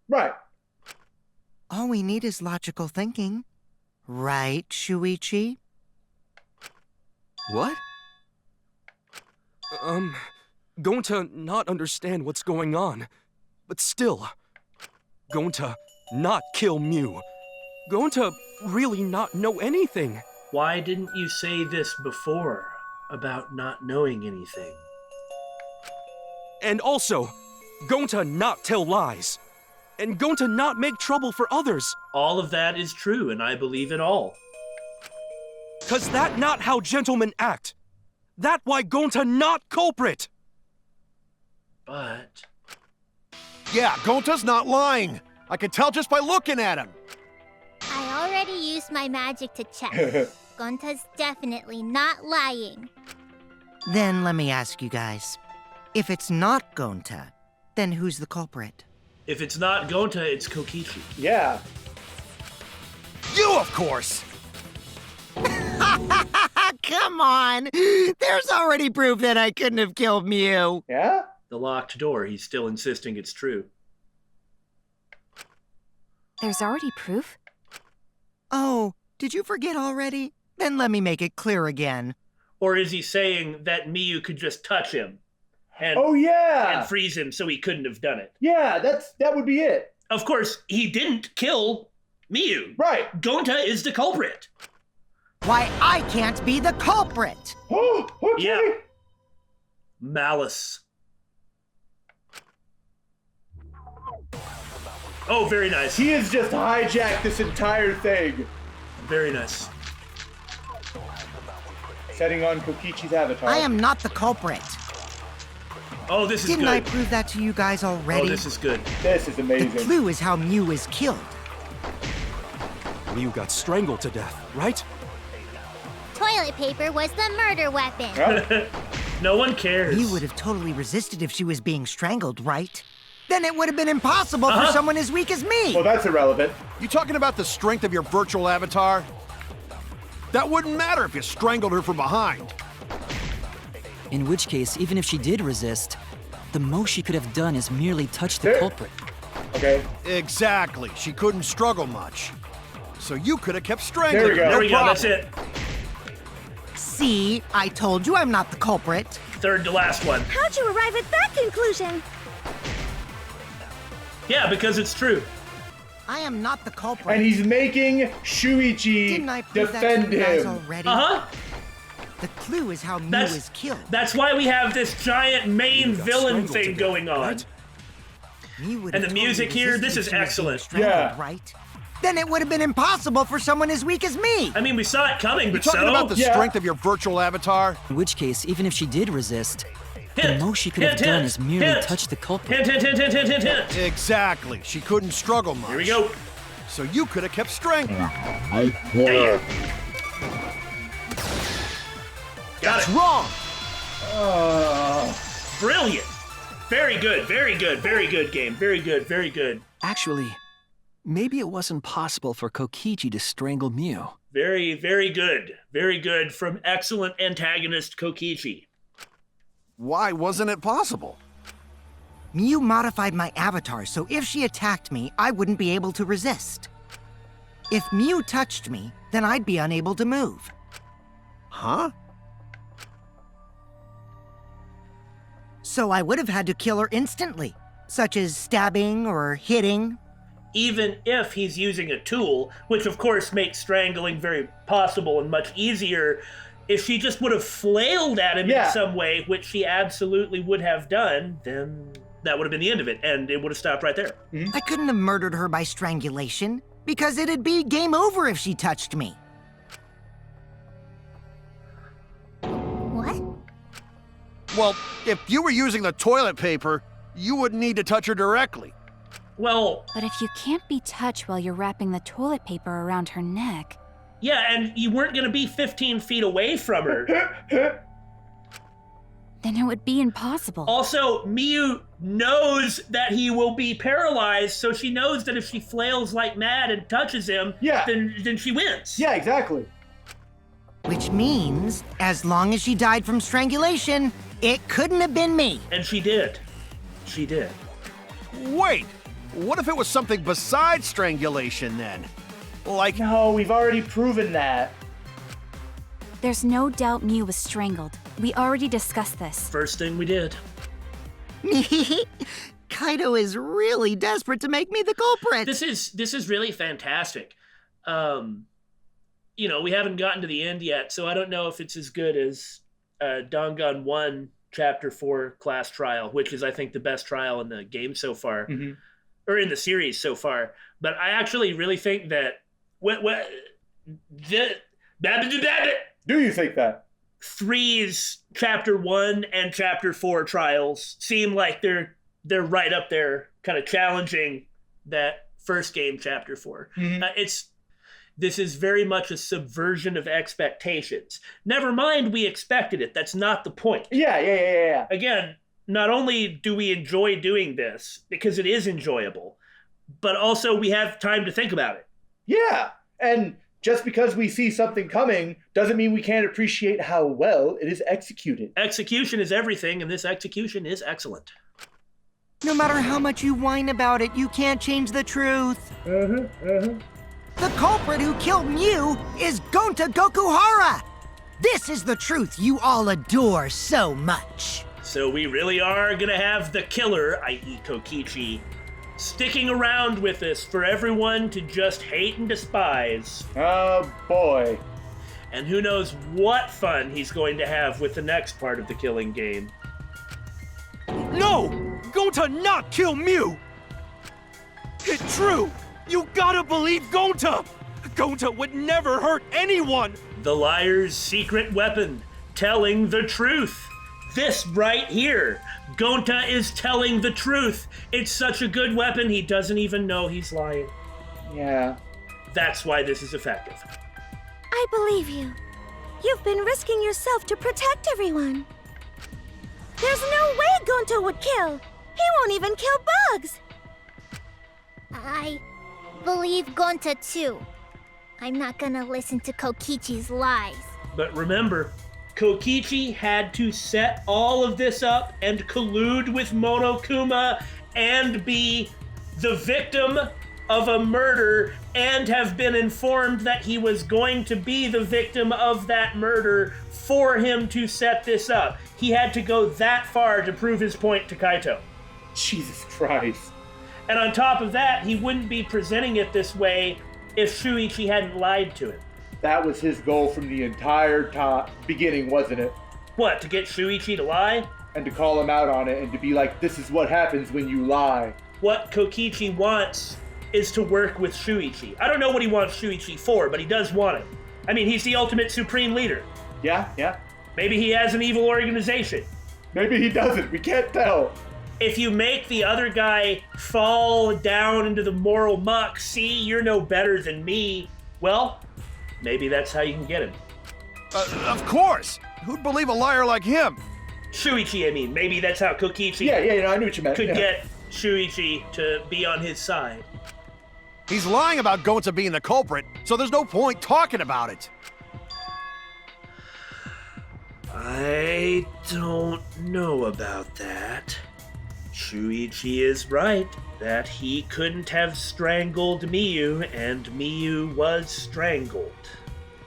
Speaker 2: Right.
Speaker 3: All we need is logical thinking. Right, Shuichi?
Speaker 11: What? Gonta not understand what's going on. But still, Gonta not kill Mew. Gonta really not know anything.
Speaker 1: Why didn't you say this before about not knowing anything?
Speaker 11: And also, Gonta not tell lies. And Gonta not make trouble for others.
Speaker 1: All of that is true, and I believe it all.
Speaker 11: 'Cause that not how gentlemen act. That why Gonta not culprit.
Speaker 1: But...
Speaker 5: Yeah, Gonta's not lying. I can tell just by looking at him.
Speaker 4: I already used my magic to check. Gonta's definitely not lying.
Speaker 3: Then let me ask you guys. If it's not Gonta, then who's the culprit?
Speaker 1: If it's not Gonta, it's Kokichi.
Speaker 2: Yeah.
Speaker 5: You, of course.
Speaker 3: Come on! There's already proof that I couldn't have killed Mew.
Speaker 2: Yeah?
Speaker 1: The locked door, he's still insisting it's true.
Speaker 8: There's already proof?
Speaker 3: Oh, did you forget already? Then let me make it clear again.
Speaker 1: Or is he saying that Miyu could just touch him and,
Speaker 2: Oh, yeah!
Speaker 1: and freeze him so he couldn't have done it?
Speaker 2: Yeah, that would be it.
Speaker 1: Of course, he didn't kill Miyu.
Speaker 2: Right.
Speaker 1: Gonta is the culprit.
Speaker 3: Why, I can't be the culprit!
Speaker 2: Oh, okay.
Speaker 1: Yeah. Malice. Oh, very nice.
Speaker 2: He has just hijacked this entire thing.
Speaker 1: Very nice.
Speaker 2: Setting on Kokichi's avatar.
Speaker 3: I am not the culprit.
Speaker 1: Oh, this is
Speaker 3: Didn't
Speaker 1: good.
Speaker 3: I prove that to you guys already?
Speaker 1: Oh, this is good.
Speaker 2: This is amazing.
Speaker 3: The clue is how Mew is killed.
Speaker 11: Miu got strangled to death, right?
Speaker 4: Toilet paper was the murder weapon.
Speaker 2: Huh?
Speaker 1: No one cares.
Speaker 3: Mew would have totally resisted if she was being strangled, right? Then it would have been impossible for someone as weak as me.
Speaker 2: Well, that's irrelevant.
Speaker 5: You talking about the strength of your virtual avatar? That wouldn't matter if you strangled her from behind.
Speaker 12: In which case, even if she did resist, the most she could have done is merely touch the
Speaker 2: There-
Speaker 12: culprit.
Speaker 2: Okay.
Speaker 5: Exactly. She couldn't struggle much. So you could have kept strangling
Speaker 2: There we go.
Speaker 5: her.
Speaker 1: There we go,
Speaker 5: problem.
Speaker 1: that's it.
Speaker 3: See, I told you I'm not the culprit.
Speaker 1: Third to last one.
Speaker 4: How'd you arrive at that conclusion?
Speaker 1: Yeah, because it's true.
Speaker 3: I am not the culprit.
Speaker 2: And he's making Shuichi
Speaker 3: Didn't I prove
Speaker 2: defend
Speaker 3: that to you guys
Speaker 2: him.
Speaker 3: already?
Speaker 1: Uh-huh.
Speaker 3: The clue is how Mew
Speaker 1: That's-
Speaker 3: is killed.
Speaker 1: That's why we have this giant main
Speaker 11: got
Speaker 1: villain
Speaker 11: strangled
Speaker 1: thing
Speaker 11: to death,
Speaker 1: going on.
Speaker 11: right?
Speaker 3: Mew would
Speaker 1: And
Speaker 3: have
Speaker 1: the music
Speaker 3: totally
Speaker 1: here,
Speaker 3: resisted
Speaker 1: this
Speaker 3: if
Speaker 1: is
Speaker 3: she was being
Speaker 1: excellent.
Speaker 3: strangled,
Speaker 2: Yeah.
Speaker 3: right? Then it would have been impossible for someone as weak as me.
Speaker 1: I mean, we saw it coming,
Speaker 5: You
Speaker 1: but
Speaker 5: talking
Speaker 1: so...
Speaker 5: about the
Speaker 2: Yeah.
Speaker 5: strength of your virtual avatar?
Speaker 12: In which case, even if she did resist,
Speaker 1: Hint,
Speaker 12: the most she could have
Speaker 1: hint,
Speaker 12: done
Speaker 1: hint,
Speaker 12: is merely
Speaker 1: hint.
Speaker 12: touch the culprit.
Speaker 1: Hint, hint, hint, hint, hint, hint, hint.
Speaker 5: Exactly. She couldn't struggle much.
Speaker 1: Here we go.
Speaker 5: So you could have kept strangling.
Speaker 9: No plan.
Speaker 1: Got it.
Speaker 5: Wrong.
Speaker 1: Brilliant. Very good, very good, very good game. Very good, very good.
Speaker 6: Actually, maybe it wasn't possible for Kokichi to strangle Miu.
Speaker 1: Very, very good. Very good from excellent antagonist Kokichi.
Speaker 5: Why wasn't it possible?
Speaker 3: Mew modified my avatar, so if she attacked me, I wouldn't be able to resist. If Mew touched me, then I'd be unable to move.
Speaker 5: Huh?
Speaker 3: So I would have had to kill her instantly, such as stabbing or hitting.
Speaker 1: Even if he's using a tool, which of course makes strangling very possible and much easier, if she just would have flailed at him
Speaker 2: Yeah.
Speaker 1: in some way, which she absolutely would have done, then that would have been the end of it, and it would have stopped right there.
Speaker 3: I couldn't have murdered her by strangulation, because it'd be game over if she touched me.
Speaker 4: What?
Speaker 5: Well, if you were using the toilet paper, you wouldn't need to touch her directly.
Speaker 1: Well,
Speaker 8: But if you can't be touched while you're wrapping the toilet paper around her neck,
Speaker 1: yeah, and you weren't going to be 15 feet away from her.
Speaker 8: then it would be impossible.
Speaker 1: Also, Miyu knows that he will be paralyzed, so she knows that if she flails like mad and touches him,
Speaker 2: Yeah.
Speaker 1: then she wins.
Speaker 2: Yeah, exactly.
Speaker 3: Which means, as long as she died from strangulation, it couldn't have been me.
Speaker 1: And she did. She did.
Speaker 5: Wait, what if it was something besides strangulation then? Like,
Speaker 2: No, we've already proven that.
Speaker 8: There's no doubt Mew was strangled. We already discussed this.
Speaker 1: First thing we did.
Speaker 3: Kaido is really desperate to make me the culprit.
Speaker 1: This is really fantastic. We haven't gotten to the end yet, so I don't know if it's as good as Dangan 1 Chapter 4 class trial, which is, I think, the best trial in the game so far, or in the series so far. But I actually really think that
Speaker 2: Do you think that?
Speaker 1: 3's Chapter 1 and Chapter 4 trials seem like they're right up there, kind of challenging that first game, Chapter 4. This is very much a subversion of expectations. Never mind we expected it. That's not the point.
Speaker 2: Yeah.
Speaker 1: Again, not only do we enjoy doing this, because it is enjoyable, but also we have time to think about it.
Speaker 2: Yeah. And just because we see something coming doesn't mean we can't appreciate how well it is executed.
Speaker 1: Execution is everything, and this execution is excellent.
Speaker 3: No matter how much you whine about it, you can't change the truth. The culprit who killed Mew is Gonta Gokuhara! This is the truth you all adore so much.
Speaker 1: So we really are gonna have the killer, i.e. Kokichi, sticking around with us for everyone to just hate and despise.
Speaker 2: Oh boy.
Speaker 1: And who knows what fun he's going to have with the next part of the killing game.
Speaker 11: No! Gonta not kill Mew! It's true! You gotta believe Gonta! Gonta would never hurt anyone!
Speaker 1: The liar's secret weapon, telling the truth. This right here. Gonta is telling the truth. It's such a good weapon, he doesn't even know he's lying.
Speaker 2: Yeah.
Speaker 1: That's why this is effective.
Speaker 4: I believe you. You've been risking yourself to protect everyone. There's no way Gonta would kill. He won't even kill bugs.
Speaker 13: I believe Gonta too. I'm not gonna listen to Kokichi's lies.
Speaker 1: But remember, Kokichi had to set all of this up and collude with Monokuma and be the victim of a murder and have been informed that he was going to be the victim of that murder for him to set this up. He had to go that far to prove his point to Kaito.
Speaker 2: Jesus Christ.
Speaker 1: And on top of that, he wouldn't be presenting it this way if Shuichi hadn't lied to him.
Speaker 2: That was his goal from the entire beginning, wasn't it?
Speaker 1: What, to get Shuichi to lie?
Speaker 2: And to call him out on it and to be like, this is what happens when you lie.
Speaker 1: What Kokichi wants is to work with Shuichi. I don't know what he wants Shuichi for, but he does want it. I mean, he's the ultimate supreme leader.
Speaker 2: Yeah.
Speaker 1: Maybe he has an evil organization.
Speaker 2: Maybe he doesn't. We can't tell.
Speaker 1: If you make the other guy fall down into the moral muck, see, you're no better than me, well, maybe that's how you can get him.
Speaker 5: Of course! Who'd believe a liar like him?
Speaker 1: Shuichi, I mean. Maybe that's how Kokichi
Speaker 2: Yeah, I knew what you meant.
Speaker 1: could get Shuichi to be on his side.
Speaker 5: He's lying about Gonta being the culprit, so there's no point talking about it.
Speaker 1: I don't know about that. Shuichi is right that he couldn't have strangled Miyu, and Miyu was strangled.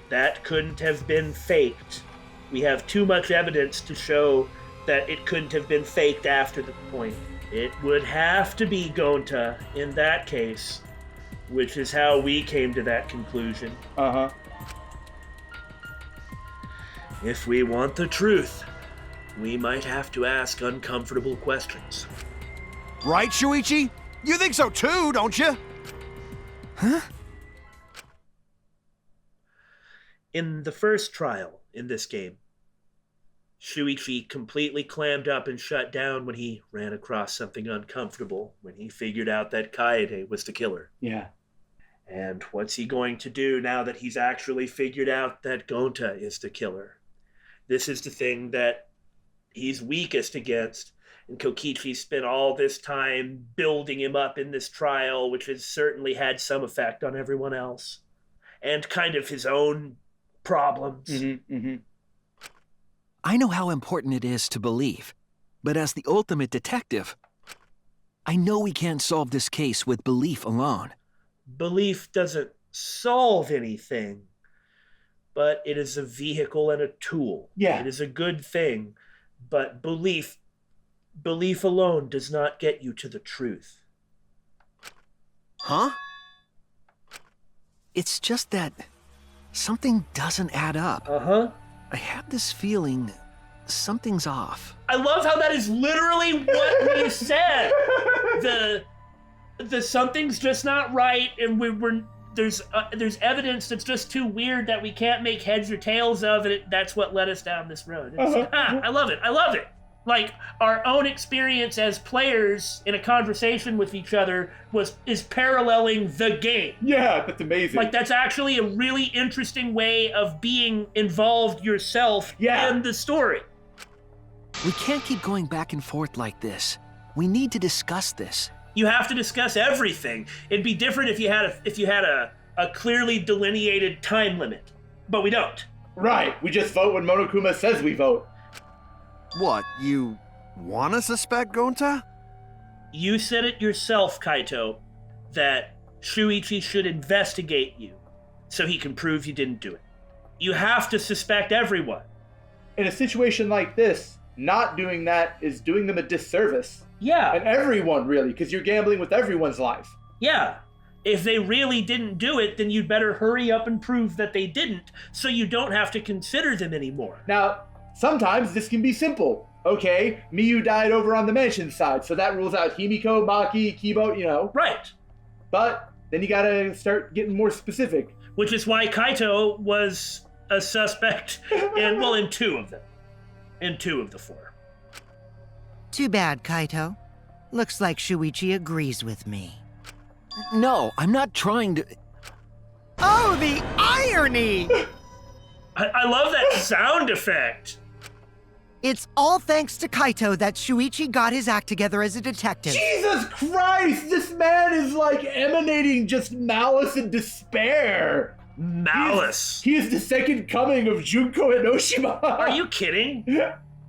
Speaker 1: That couldn't have been faked. We have too much evidence to show that it couldn't have been faked after the point. It would have to be Gonta in that case, which is how we came to that conclusion. If we want the truth, we might have to ask uncomfortable questions.
Speaker 5: Right, Shuichi? You think so too, don't you?
Speaker 3: Huh?
Speaker 1: In the first trial in this game, Shuichi completely clammed up and shut down when he ran across something uncomfortable, when he figured out that Kaede was the killer.
Speaker 2: Yeah.
Speaker 1: And what's he going to do now that he's actually figured out that Gonta is the killer? This is the thing that he's weakest against, and Kokichi spent all this time building him up in this trial, which has certainly had some effect on everyone else, and kind of his own problems.
Speaker 6: I know how important it is to believe, but as the ultimate detective, I know we can't solve this case with belief alone.
Speaker 1: Belief doesn't solve anything, but it is a vehicle and a tool.
Speaker 2: Yeah.
Speaker 1: It is a good thing, but belief alone does not get you to the truth.
Speaker 6: Huh? It's just that something doesn't add up. I have this feeling something's off.
Speaker 1: I love how that is literally what we said. The something's just not right, and there's evidence that's just too weird that we can't make heads or tails of, and that's what led us down this road. I love it. Like, our own experience as players in a conversation with each other is paralleling the game.
Speaker 2: Yeah, that's amazing.
Speaker 1: Like, that's actually a really interesting way of being involved yourself in the story.
Speaker 6: We can't keep going back and forth like this. We need to discuss this.
Speaker 1: You have to discuss everything. It'd be different if you had a clearly delineated time limit, but we don't.
Speaker 2: Right, we just vote when Monokuma says we vote.
Speaker 5: What, you wanna suspect Gonta?
Speaker 1: You said it yourself, Kaito, that Shuichi should investigate you so he can prove you didn't do it. You have to suspect everyone.
Speaker 2: In a situation like this, not doing that is doing them a disservice.
Speaker 1: Yeah.
Speaker 2: And everyone, really, because you're gambling with everyone's life.
Speaker 1: Yeah. If they really didn't do it, then you'd better hurry up and prove that they didn't, so you don't have to consider them anymore.
Speaker 2: Now, sometimes this can be simple. Okay, Miyu died over on the mansion side, so that rules out Himiko, Maki, Kibo, you know.
Speaker 1: Right.
Speaker 2: But then you gotta start getting more specific.
Speaker 1: Which is why Kaito was a suspect in two of them. In 2 of the 4.
Speaker 3: Too bad, Kaito. Looks like Shuichi agrees with me.
Speaker 6: No, I'm not trying to...
Speaker 3: Oh, the irony!
Speaker 1: I love that sound effect.
Speaker 3: It's all thanks to Kaito that Shuichi got his act together as a detective.
Speaker 2: Jesus Christ! This man is like emanating just malice and despair.
Speaker 1: Malice.
Speaker 2: He is the second coming of Junko Enoshima.
Speaker 1: Are you kidding?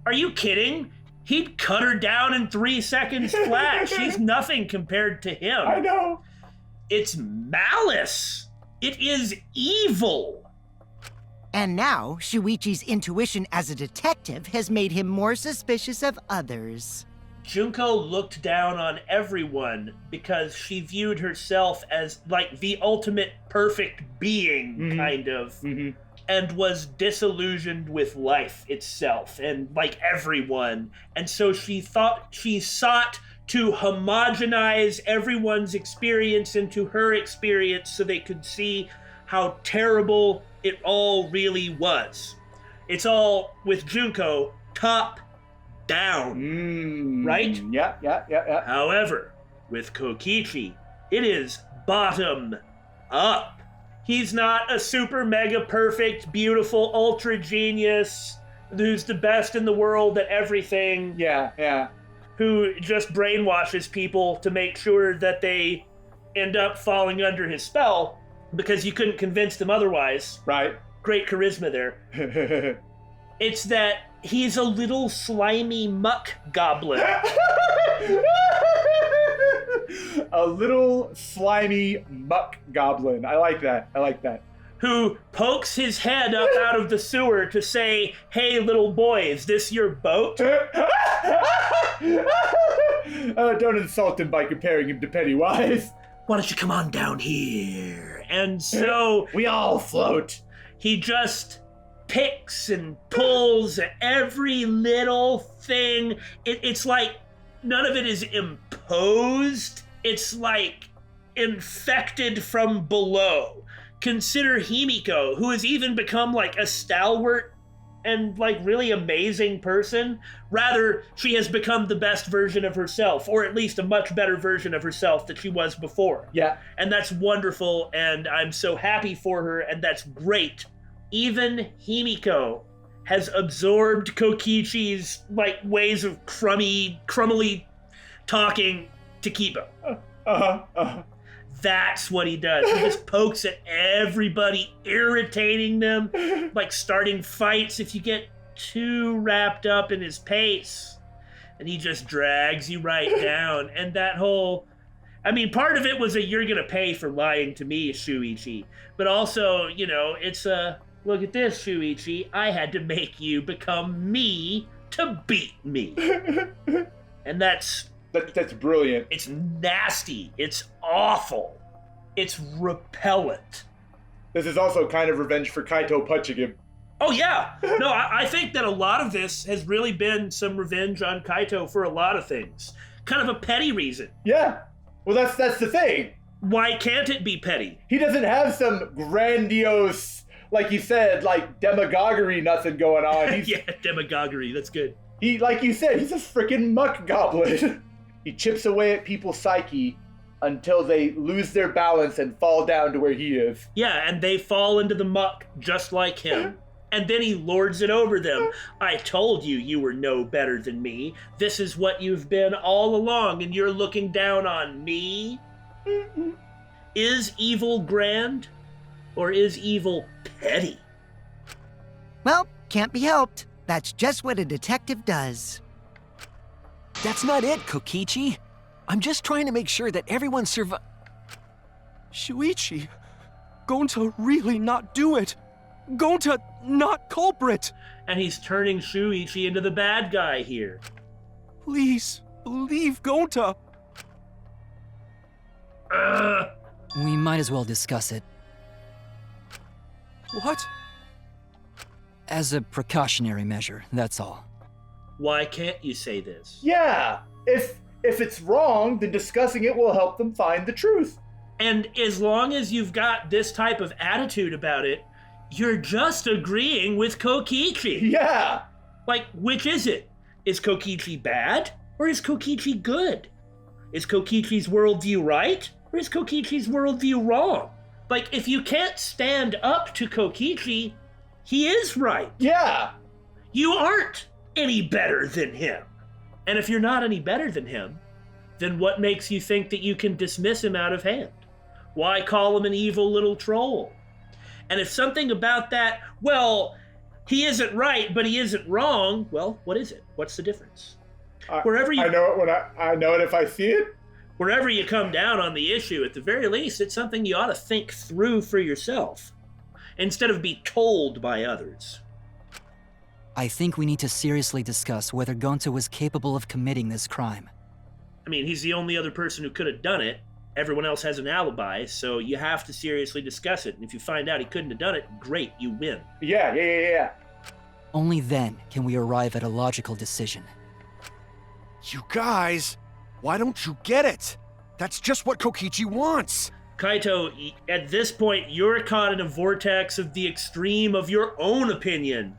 Speaker 1: Are you kidding? He'd cut her down in 3 seconds flat. She's nothing compared to him.
Speaker 2: I know.
Speaker 1: It's malice. It is evil.
Speaker 3: And now, Shuichi's intuition as a detective has made him more suspicious of others.
Speaker 1: Junko looked down on everyone because she viewed herself as like the ultimate perfect being, kind of, and was disillusioned with life itself and like everyone. And so she sought to homogenize everyone's experience into her experience so they could see how terrible it all really was. It's all, with Junko, top down, right?
Speaker 2: Yeah.
Speaker 1: However, with Kokichi, it is bottom up. He's not a super mega perfect, beautiful, ultra genius who's the best in the world at everything.
Speaker 2: Yeah.
Speaker 1: Who just brainwashes people to make sure that they end up falling under his spell because you couldn't convince them otherwise.
Speaker 2: Right.
Speaker 1: Great charisma there. It's that he's a little slimy muck goblin.
Speaker 2: A little slimy muck goblin. I like that.
Speaker 1: Who pokes his head up out of the sewer to say, "Hey, little boy, is this your boat?"
Speaker 2: Don't insult him by comparing him to Pennywise.
Speaker 1: Why don't you come on down here? And so...
Speaker 2: we all float.
Speaker 1: He just picks and pulls at every little thing. It's like none of it is imposed. It's like infected from below. Consider Himiko, who has even become like a stalwart and like really amazing person. Rather, she has become the best version of herself, or at least a much better version of herself than she was before.
Speaker 2: Yeah.
Speaker 1: And that's wonderful, and I'm so happy for her, and that's great. Even Himiko has absorbed Kokichi's like ways of crummily talking to Kibo. That's what he does. He just pokes at everybody, irritating them, like starting fights if you get too wrapped up in his pace. And he just drags you right down. And that whole... I mean, part of it was a you're gonna pay for lying to me, Shuichi. But also, you know, it's a... Look at this, Shuichi. I had to make you become me to beat me. And that's
Speaker 2: brilliant.
Speaker 1: It's nasty. It's awful. It's repellent.
Speaker 2: This is also kind of revenge for Kaito punching him.
Speaker 1: Oh, yeah. No, I think that a lot of this has really been some revenge on Kaito for a lot of things. Kind of a petty reason.
Speaker 2: Yeah. Well, that's the thing.
Speaker 1: Why can't it be petty?
Speaker 2: He doesn't have some grandiose, like you said, like demagoguery nothing going on.
Speaker 1: Yeah, demagoguery. That's good.
Speaker 2: He, like you said, he's a freaking muck goblin. He chips away at people's psyche until they lose their balance and fall down to where he is.
Speaker 1: Yeah, and they fall into the muck just like him. And then he lords it over them. I told you you were no better than me. This is what you've been all along, and you're looking down on me? Is evil grand, or is evil petty?
Speaker 3: Well, can't be helped. That's just what a detective does.
Speaker 6: That's not it, Kokichi. I'm just trying to make sure that everyone
Speaker 11: Shuichi, Gonta really not do it. Gonta not culprit.
Speaker 1: And he's turning Shuichi into the bad guy here.
Speaker 11: Please, believe Gonta.
Speaker 12: We might as well discuss it.
Speaker 11: What?
Speaker 12: As a precautionary measure, that's all.
Speaker 1: Why can't you say this?
Speaker 2: Yeah, if it's wrong, then discussing it will help them find the truth.
Speaker 1: And as long as you've got this type of attitude about it, you're just agreeing with Kokichi.
Speaker 2: Yeah.
Speaker 1: Like, which is it? Is Kokichi bad, or is Kokichi good? Is Kokichi's worldview right, or is Kokichi's worldview wrong? Like, if you can't stand up to Kokichi, he is right.
Speaker 2: Yeah.
Speaker 1: You aren't any better than him. And if you're not any better than him, then what makes you think that you can dismiss him out of hand? Why call him an evil little troll? And if something about that, well, he isn't right, but he isn't wrong, well, what is it? What's the difference? Wherever you,
Speaker 2: I know it when I know it if I see it.
Speaker 1: Wherever you come down on the issue, at the very least, it's something you ought to think through for yourself, instead of be told by others.
Speaker 12: I think we need to seriously discuss whether Gonta was capable of committing this crime.
Speaker 1: I mean, he's the only other person who could have done it. Everyone else has an alibi, so you have to seriously discuss it. And if you find out he couldn't have done it, great, you win.
Speaker 2: Yeah.
Speaker 12: Only then can we arrive at a logical decision.
Speaker 5: You guys, why don't you get it? That's just what Kokichi wants.
Speaker 1: Kaito, at this point, you're caught in a vortex of the extreme of your own opinion.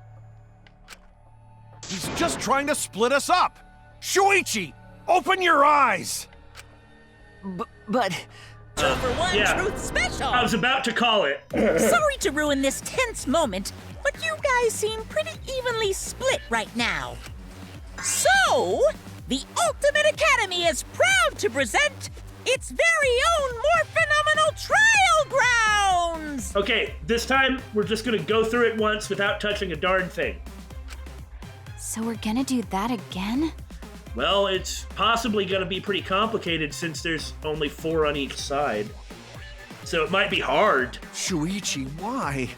Speaker 5: He's just trying to split us up. Shuichi, open your eyes.
Speaker 12: But...
Speaker 10: Two for one
Speaker 1: yeah.
Speaker 10: truth special!
Speaker 1: I was about to call it.
Speaker 10: Sorry to ruin this tense moment, but you guys seem pretty evenly split right now. So, the Ultimate Academy is proud to present its very own more phenomenal trial grounds!
Speaker 1: Okay, this time we're just gonna go through it once without touching a darn thing.
Speaker 8: So we're gonna do that again?
Speaker 1: Well, it's possibly gonna be pretty complicated since there's only 4 on each side. So it might be hard.
Speaker 5: Shuichi, why?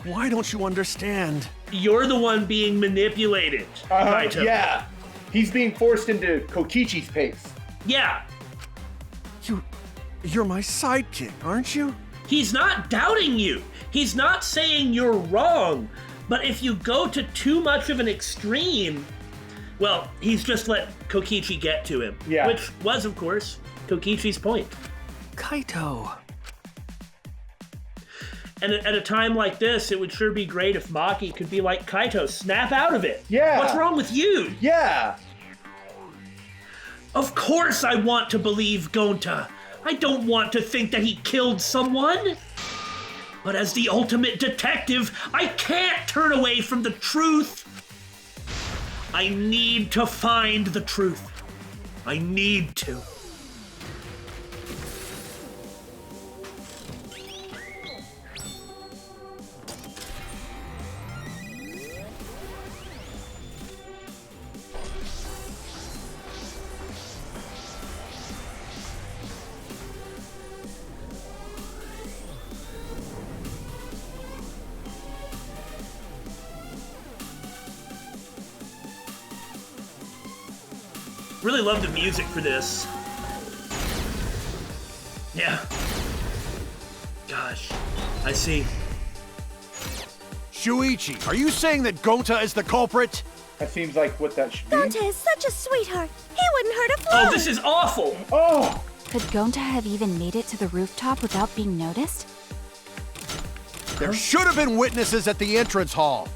Speaker 5: Why don't you understand?
Speaker 1: You're the one being manipulated, Kaito.
Speaker 2: Yeah. He's being forced into Kokichi's pace.
Speaker 1: Yeah.
Speaker 5: You're my sidekick, aren't you?
Speaker 1: He's not doubting you. He's not saying you're wrong. But if you go to too much of an extreme, well, he's just let Kokichi get to him.
Speaker 2: Yeah.
Speaker 1: Which was, of course, Kokichi's point.
Speaker 6: Kaito.
Speaker 1: And at a time like this, it would sure be great if Maki could be like, Kaito, snap out of it.
Speaker 2: Yeah.
Speaker 1: What's wrong with you?
Speaker 2: Yeah.
Speaker 1: Of course I want to believe Gonta. I don't want to think that he killed someone. But as the ultimate detective, I can't turn away from the truth. I need to find the truth. I need to. Really love the music for this. Yeah. Gosh, I see.
Speaker 5: Shuichi, are you saying that Gonta is the culprit?
Speaker 2: That seems like what that should be.
Speaker 4: Gonta is such a sweetheart. He wouldn't hurt a fly.
Speaker 1: Oh, this is awful.
Speaker 2: Oh.
Speaker 8: Could Gonta have even made it to the rooftop without being noticed?
Speaker 5: There should have been witnesses at the entrance hall.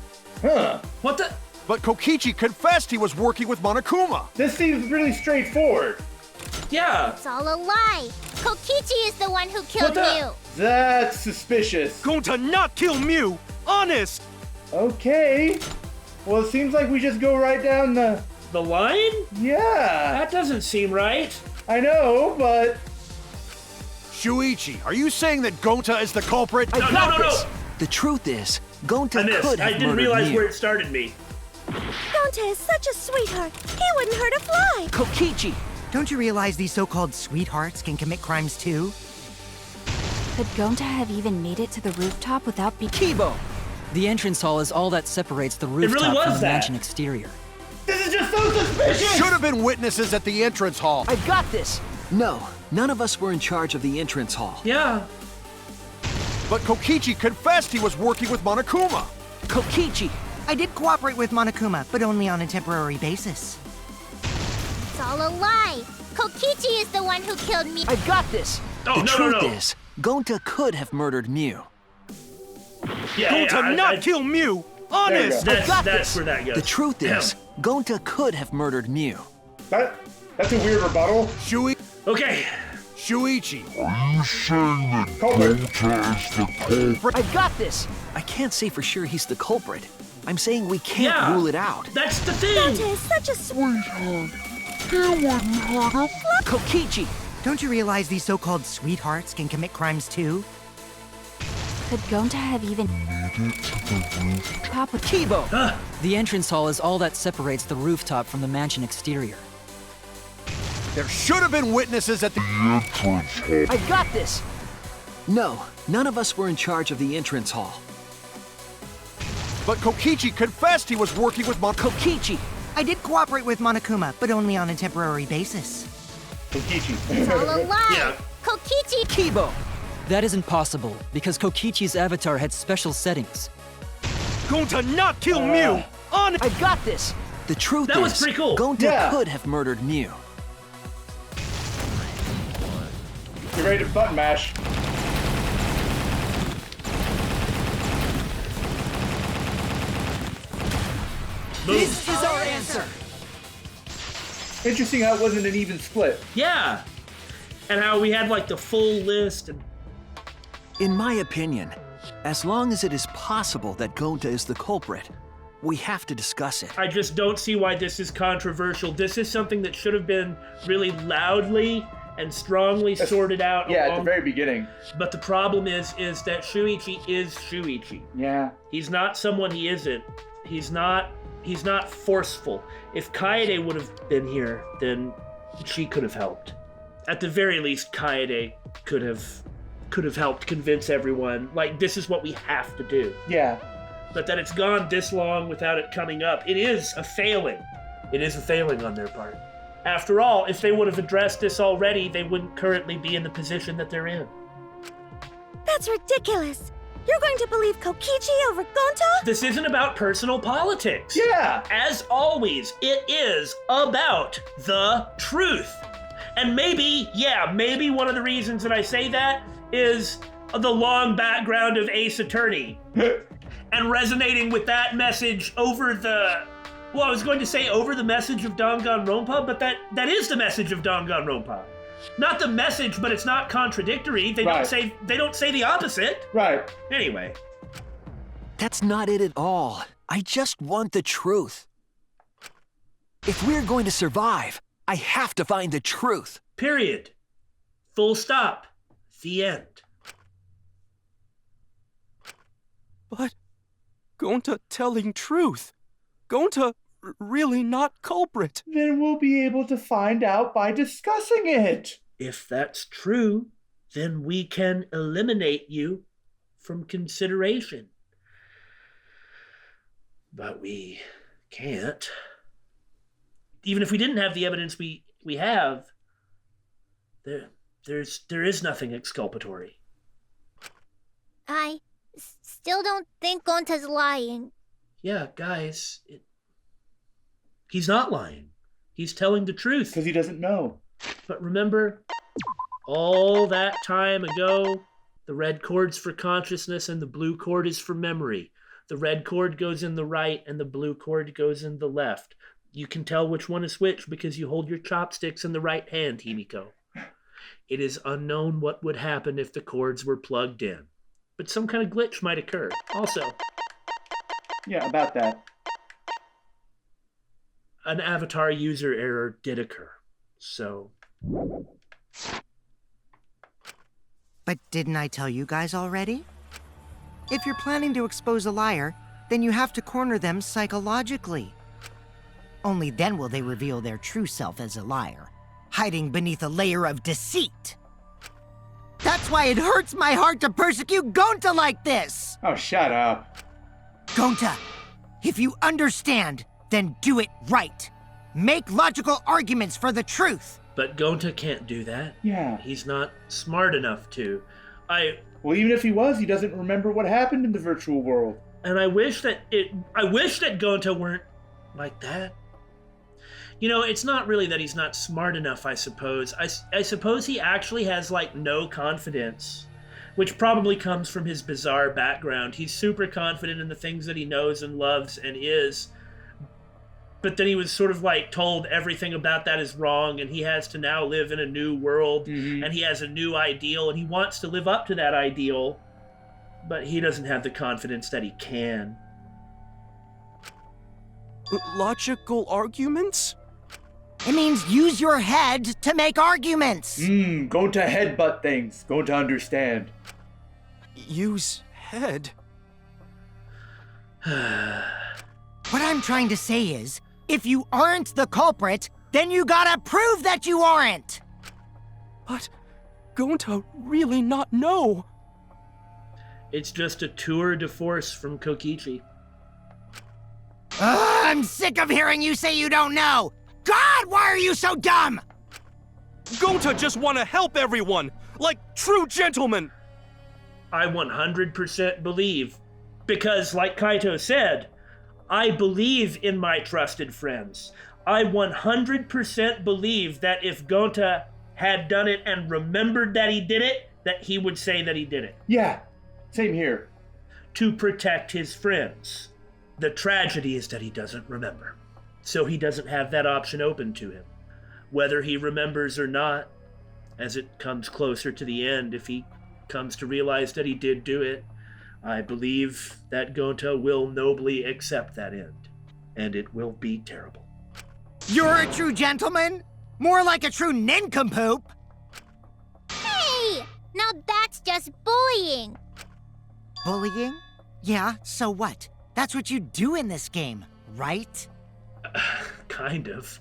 Speaker 2: Huh.
Speaker 1: What the?
Speaker 5: But Kokichi confessed he was working with Monokuma.
Speaker 2: This seems really straightforward.
Speaker 1: Yeah.
Speaker 13: It's all a lie. Kokichi is the one who killed Mew.
Speaker 2: That's suspicious.
Speaker 11: Gonta not kill Mew. Honest.
Speaker 2: Okay. Well, it seems like we just go right down the
Speaker 1: line?
Speaker 2: Yeah.
Speaker 1: That doesn't seem right.
Speaker 2: I know, but...
Speaker 5: Shuichi, are you saying that Gonta is the culprit?
Speaker 1: No.
Speaker 6: The truth is, Gonta could have
Speaker 1: I didn't
Speaker 6: murdered
Speaker 1: realize
Speaker 6: Mew.
Speaker 1: where it started me.
Speaker 4: Gonta is such a sweetheart. He wouldn't hurt a fly.
Speaker 6: Kokichi,
Speaker 3: Don't you realize these so-called sweethearts can commit crimes too?
Speaker 8: Could Gonta have even made it to the rooftop without being—
Speaker 12: Kibo! The entrance hall is all that separates the rooftop
Speaker 1: really was
Speaker 12: from the
Speaker 1: that.
Speaker 12: mansion exterior.
Speaker 2: This is just so
Speaker 5: There
Speaker 2: suspicious!
Speaker 5: should have been witnesses at the entrance hall.
Speaker 12: I've got this!
Speaker 6: No, none of us were in charge of the entrance hall.
Speaker 1: Yeah.
Speaker 5: But Kokichi confessed he was working with Monokuma.
Speaker 3: Kokichi! I did cooperate with Monokuma, but only on a temporary basis.
Speaker 13: It's all a lie. Kokichi is the one who killed me.
Speaker 12: I've got this!
Speaker 1: Oh,
Speaker 6: The
Speaker 1: no,
Speaker 6: truth
Speaker 1: no, no.
Speaker 6: is, Gonta could have murdered Mew.
Speaker 1: Yeah,
Speaker 11: Gonta not kill Mew! Honest!
Speaker 1: That's where that goes.
Speaker 6: The truth is, Gonta could have murdered Mew.
Speaker 2: That's a weird rebuttal.
Speaker 1: Okay.
Speaker 5: Shuichi.
Speaker 9: Are you saying that
Speaker 2: Culprit.
Speaker 9: Gonta is the culprit?
Speaker 12: I've got this!
Speaker 6: I can't say for sure he's the culprit. I'm saying we can't
Speaker 1: Yeah.
Speaker 6: rule it out.
Speaker 1: That's the thing.
Speaker 4: Gonta is such a
Speaker 9: Sweetheart, he wouldn't hurt a
Speaker 3: Kokichi! Don't you realize these so-called sweethearts can commit crimes too?
Speaker 8: Could Gonta have even—
Speaker 9: made it to the rooftop.
Speaker 12: With Kibo!
Speaker 1: Huh.
Speaker 12: The entrance hall is all that separates the rooftop from the mansion exterior.
Speaker 5: There should have been witnesses at the
Speaker 9: Entrance hall.
Speaker 12: I've got this!
Speaker 6: No, none of us were in charge of the entrance hall.
Speaker 5: But Kokichi confessed he was working with
Speaker 3: Kokichi! I did cooperate with Monokuma, but only on a temporary basis.
Speaker 2: Kokichi.
Speaker 13: It's all a lie.
Speaker 1: Yeah.
Speaker 13: Kokichi.
Speaker 12: Kibo! That isn't possible, because Kokichi's avatar had special settings.
Speaker 11: Gonta not kill Mew! Honest!
Speaker 12: I've got this!
Speaker 6: The truth
Speaker 1: That
Speaker 6: is,
Speaker 1: was pretty cool.
Speaker 6: Gonta
Speaker 2: Yeah.
Speaker 6: could have murdered Mew.
Speaker 2: Get ready to button mash.
Speaker 3: This is our answer!
Speaker 2: Interesting how it wasn't an even split.
Speaker 1: Yeah. And how we had like the full list and
Speaker 6: In my opinion, as long as it is possible that Gonta is the culprit, we have to discuss it.
Speaker 1: I just don't see why this is controversial. This is something that should have been really loudly and strongly sorted out.
Speaker 2: Yeah, at the very beginning.
Speaker 1: But the problem is that Shuichi is Shuichi.
Speaker 2: Yeah.
Speaker 1: He's not someone he isn't. He's not forceful. If Kaede would have been here, then she could have helped. At the very least, Kaede could have helped convince everyone, like, this is what we have to do.
Speaker 2: Yeah.
Speaker 1: But that it's gone this long without it coming up, it is a failing. It is a failing on their part. After all, if they would have addressed this already, they wouldn't currently be in the position that they're in.
Speaker 4: That's ridiculous. You're going to believe Kokichi over Gonta?
Speaker 1: This isn't about personal politics.
Speaker 2: Yeah.
Speaker 1: As always, it is about the truth. And maybe one of the reasons that I say that is the long background of Ace Attorney and resonating with that message over the, well, I was going to say over the message of Danganronpa, but that is the message of Danganronpa. Not the message, but it's not contradictory. They don't say the opposite.
Speaker 2: Right.
Speaker 1: Anyway.
Speaker 6: That's not it at all. I just want the truth. If we're going to survive, I have to find the truth.
Speaker 1: Period. Full stop. The end.
Speaker 11: But Gonta telling truth. Gonta really not culprit.
Speaker 2: Then we'll be able to find out by discussing it.
Speaker 1: If that's true, then we can eliminate you from consideration. But we can't. Even if we didn't have the evidence we have, there is nothing exculpatory.
Speaker 13: I still don't think Gonta's lying.
Speaker 1: Yeah, guys, he's not lying. He's telling the truth.
Speaker 2: Because he doesn't know.
Speaker 1: But remember, all that time ago, the red cord's for consciousness and the blue cord is for memory. The red cord goes in the right and the blue cord goes in the left. You can tell which one is which because you hold your chopsticks in the right hand, Himiko. It is unknown what would happen if the cords were plugged in. But some kind of glitch might occur. Also,
Speaker 2: yeah, about that.
Speaker 1: An avatar user error did occur. So...
Speaker 3: But didn't I tell you guys already? If you're planning to expose a liar, then you have to corner them psychologically. Only then will they reveal their true self as a liar. hiding beneath a layer of deceit. That's why it hurts my heart to persecute Gonta like this!
Speaker 2: Oh, shut up.
Speaker 3: Gonta, if you understand, then do it right. Make logical arguments for the truth.
Speaker 1: But Gonta can't do that.
Speaker 2: Yeah.
Speaker 1: He's not smart enough to.
Speaker 2: Well, even if he was, he doesn't remember what happened in the virtual world.
Speaker 1: And I wish that Gonta weren't like that. You know, it's not really that he's not smart enough, I suppose. I suppose he actually has, like, no confidence, which probably comes from his bizarre background. He's super confident in the things that he knows and loves and is, but then he was sort of, like, told everything about that is wrong, and he has to now live in a new world, and he has a new ideal, and he wants to live up to that ideal, but he doesn't have the confidence that he can.
Speaker 11: Logical arguments?
Speaker 3: It means use your head to make arguments.
Speaker 2: Going to headbutt things. Going to understand.
Speaker 11: Use head?
Speaker 3: What I'm trying to say is, if you aren't the culprit, then you gotta prove that you aren't!
Speaker 11: But Gonta really not know.
Speaker 1: It's just a tour de force from Kokichi.
Speaker 3: I'm sick of hearing you say you don't know! God, why are you so dumb?
Speaker 11: Gonta just want to help everyone, like true gentlemen.
Speaker 1: I 100% believe, because like Kaito said, I believe in my trusted friends. I 100% believe that if Gonta had done it and remembered that he did it, that he would say that he did it.
Speaker 2: Yeah, same here.
Speaker 1: To protect his friends. The tragedy is that he doesn't remember. So he doesn't have that option open to him. Whether he remembers or not, as it comes closer to the end, if he comes to realize that he did do it, I believe that Gonta will nobly accept that end. And it will be terrible.
Speaker 3: You're a true gentleman? More like a true nincompoop!
Speaker 13: Hey! Now that's just bullying!
Speaker 3: Bullying? Yeah, so what? That's what you do in this game, right?
Speaker 1: Kind of.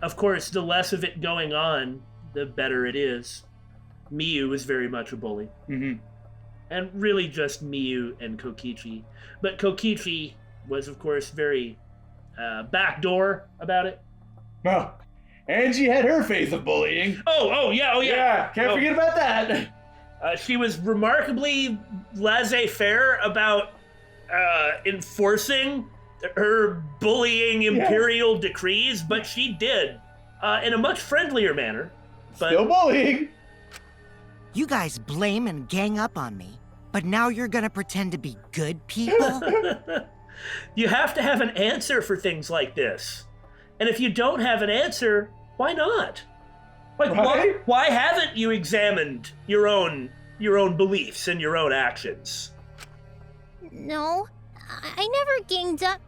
Speaker 1: Of course, the less of it going on, the better it is. Miyu is very much a bully. And really just Miyu and Kokichi. But Kokichi was, of course, very backdoor about it.
Speaker 2: Oh, Angie had her phase of bullying.
Speaker 1: Oh yeah.
Speaker 2: Yeah, can't forget about that.
Speaker 1: She was remarkably laissez-faire about enforcing her bullying imperial decrees, but she did in a much friendlier manner. But
Speaker 2: still bullying.
Speaker 3: You guys blame and gang up on me, but now you're gonna pretend to be good people?
Speaker 1: You have to have an answer for things like this. And if you don't have an answer, why not? Like,
Speaker 2: right?
Speaker 1: why haven't you examined your own beliefs and your own actions?
Speaker 13: No, I never ganged up.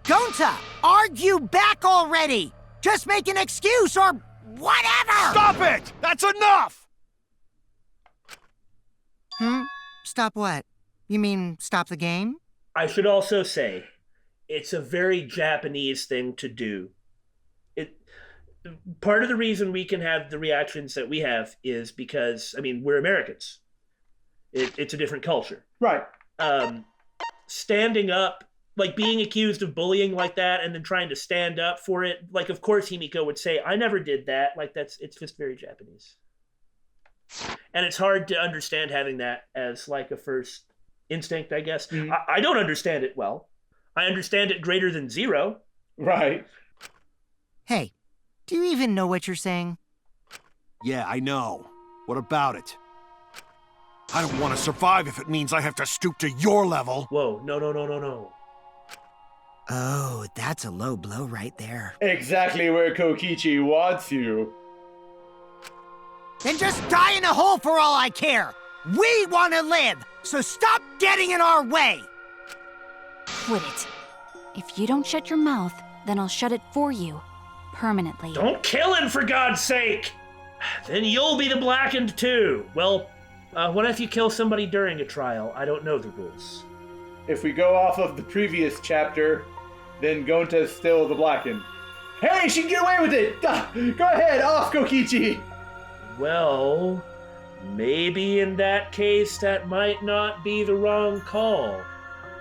Speaker 3: Gonta, argue back already! Just make an excuse or whatever!
Speaker 5: Stop it! That's enough!
Speaker 3: Stop what? You mean stop the game?
Speaker 1: I should also say, it's a very Japanese thing to do. Part of the reason we can have the reactions that we have is because, I mean, we're Americans. It's a different culture.
Speaker 2: Right.
Speaker 1: Standing up, like being accused of bullying like that and then trying to stand up for it, like, of course Himiko would say, I never did that. Like, it's just very Japanese. And it's hard to understand having that as like a first instinct, I guess. I don't understand it well. I understand it greater than zero.
Speaker 2: Right.
Speaker 3: Hey, do you even know what you're saying?
Speaker 5: Yeah, I know. What about it? I don't want to survive if it means I have to stoop to your level.
Speaker 1: Whoa, no.
Speaker 3: Oh, that's a low blow right there.
Speaker 2: Exactly where Kokichi wants you.
Speaker 3: Then just die in a hole for all I care! We want to live, so stop getting in our way!
Speaker 8: Quit it. If you don't shut your mouth, then I'll shut it for you. Permanently.
Speaker 1: Don't kill him, for God's sake! Then you'll be the blackened too. Well, what if you kill somebody during a trial? I don't know the rules.
Speaker 2: If we go off of the previous chapter, then Gonta's still the blackened. Hey, she can get away with it! Go ahead, off, Kokichi!
Speaker 1: Well, maybe in that case that might not be the wrong call.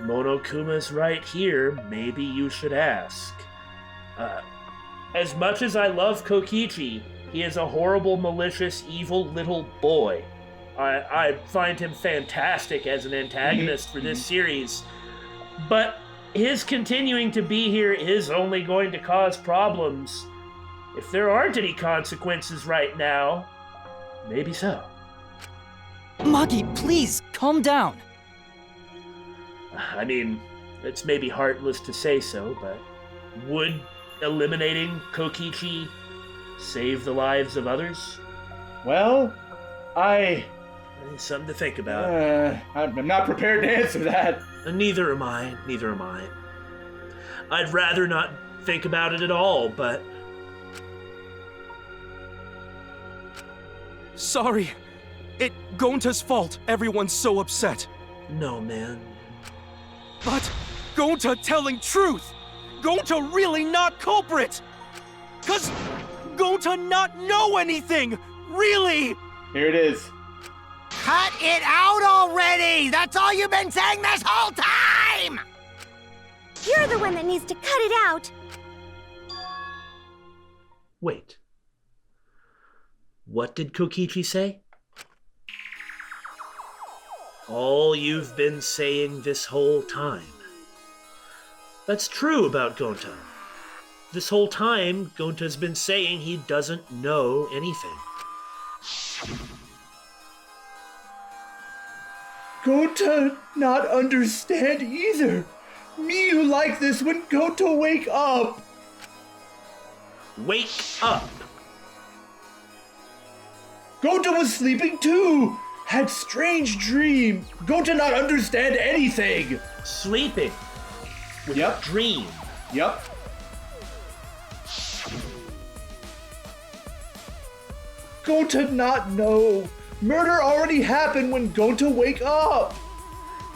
Speaker 1: Monokuma's right here. Maybe you should ask. As much as I love Kokichi, he is a horrible, malicious, evil little boy. I find him fantastic as an antagonist for this series, but his continuing to be here is only going to cause problems. If there aren't any consequences right now, maybe so.
Speaker 12: Maki, please, calm down.
Speaker 1: I mean, it's maybe heartless to say so, but would eliminating Kokichi save the lives of others?
Speaker 2: Well,
Speaker 1: Something to think about.
Speaker 2: I'm not prepared to answer that.
Speaker 1: Neither am I. I'd rather not think about it at all, but...
Speaker 11: Sorry. It Gonta's fault everyone's so upset.
Speaker 1: No, man.
Speaker 11: But Gonta telling truth! Gonta really not culprit! 'Cause Gonta not know anything! Really!
Speaker 2: Here it is.
Speaker 3: Cut it out already! That's all you've been saying this whole time!
Speaker 4: You're the one that needs to cut it out.
Speaker 1: Wait. What did Kokichi say? All you've been saying this whole time. That's true about Gonta. This whole time, Gonta's been saying he doesn't know anything.
Speaker 2: Gonta not understand either. Miu like this when Gonta wake up.
Speaker 1: Wake up!
Speaker 2: Gonta was sleeping too. Had strange dream. Gonta not understand anything.
Speaker 1: Sleeping. With
Speaker 2: Yep.
Speaker 1: a dream.
Speaker 2: Yep. Gonta not know. Murder already happened when Gonta wake up.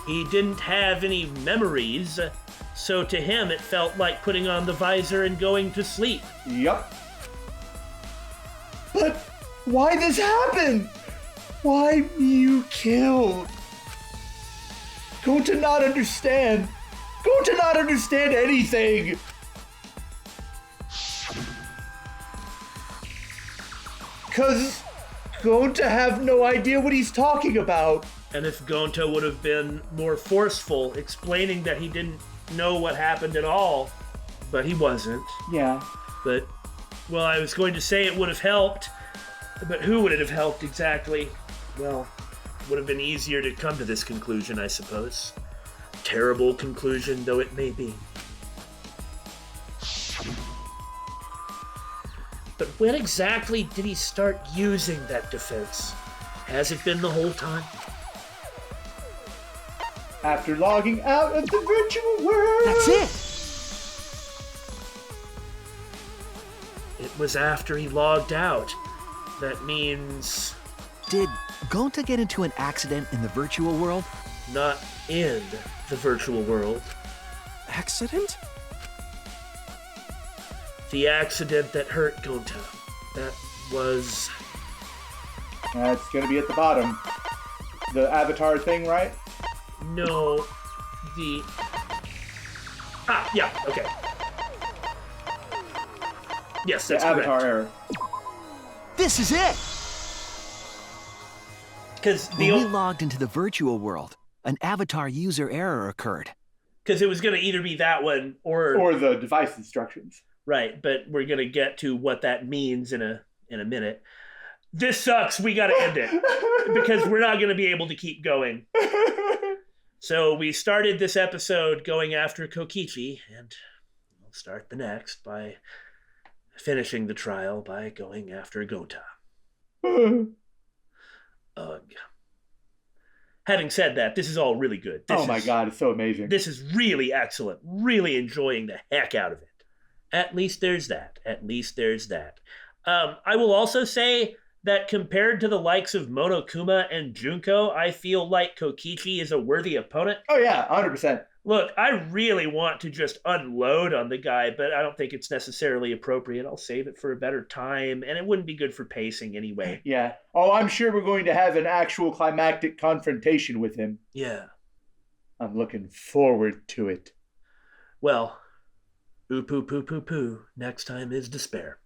Speaker 1: He didn't have any memories, so to him it felt like putting on the visor and going to sleep.
Speaker 2: Yep. But why this happened? Why Miu killed? Gonta not understand. Gonta not understand anything. Cause Gonta have no idea what he's talking about.
Speaker 1: And if Gonta would have been more forceful, explaining that he didn't know what happened at all, but he wasn't.
Speaker 2: Yeah.
Speaker 1: But, well, I was going to say it would have helped, but who would it have helped exactly? Well, would have been easier to come to this conclusion, I suppose. Terrible conclusion though it may be. But when exactly did he start using that defense? Has it been the whole time?
Speaker 2: After logging out of the virtual world.
Speaker 12: That's it!
Speaker 1: It was after he logged out. That means...
Speaker 6: Did Gonta get into an accident in the virtual world?
Speaker 1: Not in the virtual world.
Speaker 11: Accident?
Speaker 1: The accident that hurt Gonta. That was...
Speaker 2: That's gonna be at the bottom. The avatar thing, right?
Speaker 1: No, the... Ah, yeah, okay. Yes, that's
Speaker 2: the avatar
Speaker 1: correct.
Speaker 2: error.
Speaker 6: This is it!
Speaker 1: Because
Speaker 6: when we logged into the virtual world, an avatar user error occurred.
Speaker 1: Because it was going to either be that one or
Speaker 2: the device instructions.
Speaker 1: Right, but we're going to get to what that means in a minute. This sucks. We got to end it because we're not going to be able to keep going. So we started this episode going after Kokichi, and we'll start the next by finishing the trial by going after Gonta. Ugh. Having said that, this is all really good.
Speaker 2: Oh my god, it's so amazing.
Speaker 1: This is really excellent. Really enjoying the heck out of it. At least there's that. I will also say that compared to the likes of Monokuma and Junko, I feel like Kokichi is a worthy opponent.
Speaker 2: Oh yeah, 100%.
Speaker 1: Look, I really want to just unload on the guy, but I don't think it's necessarily appropriate. I'll save it for a better time, and it wouldn't be good for pacing anyway.
Speaker 2: Yeah. Oh, I'm sure we're going to have an actual climactic confrontation with him.
Speaker 1: Yeah.
Speaker 2: I'm looking forward to it.
Speaker 1: Well, ooh poo poo poo poo. Next time is despair.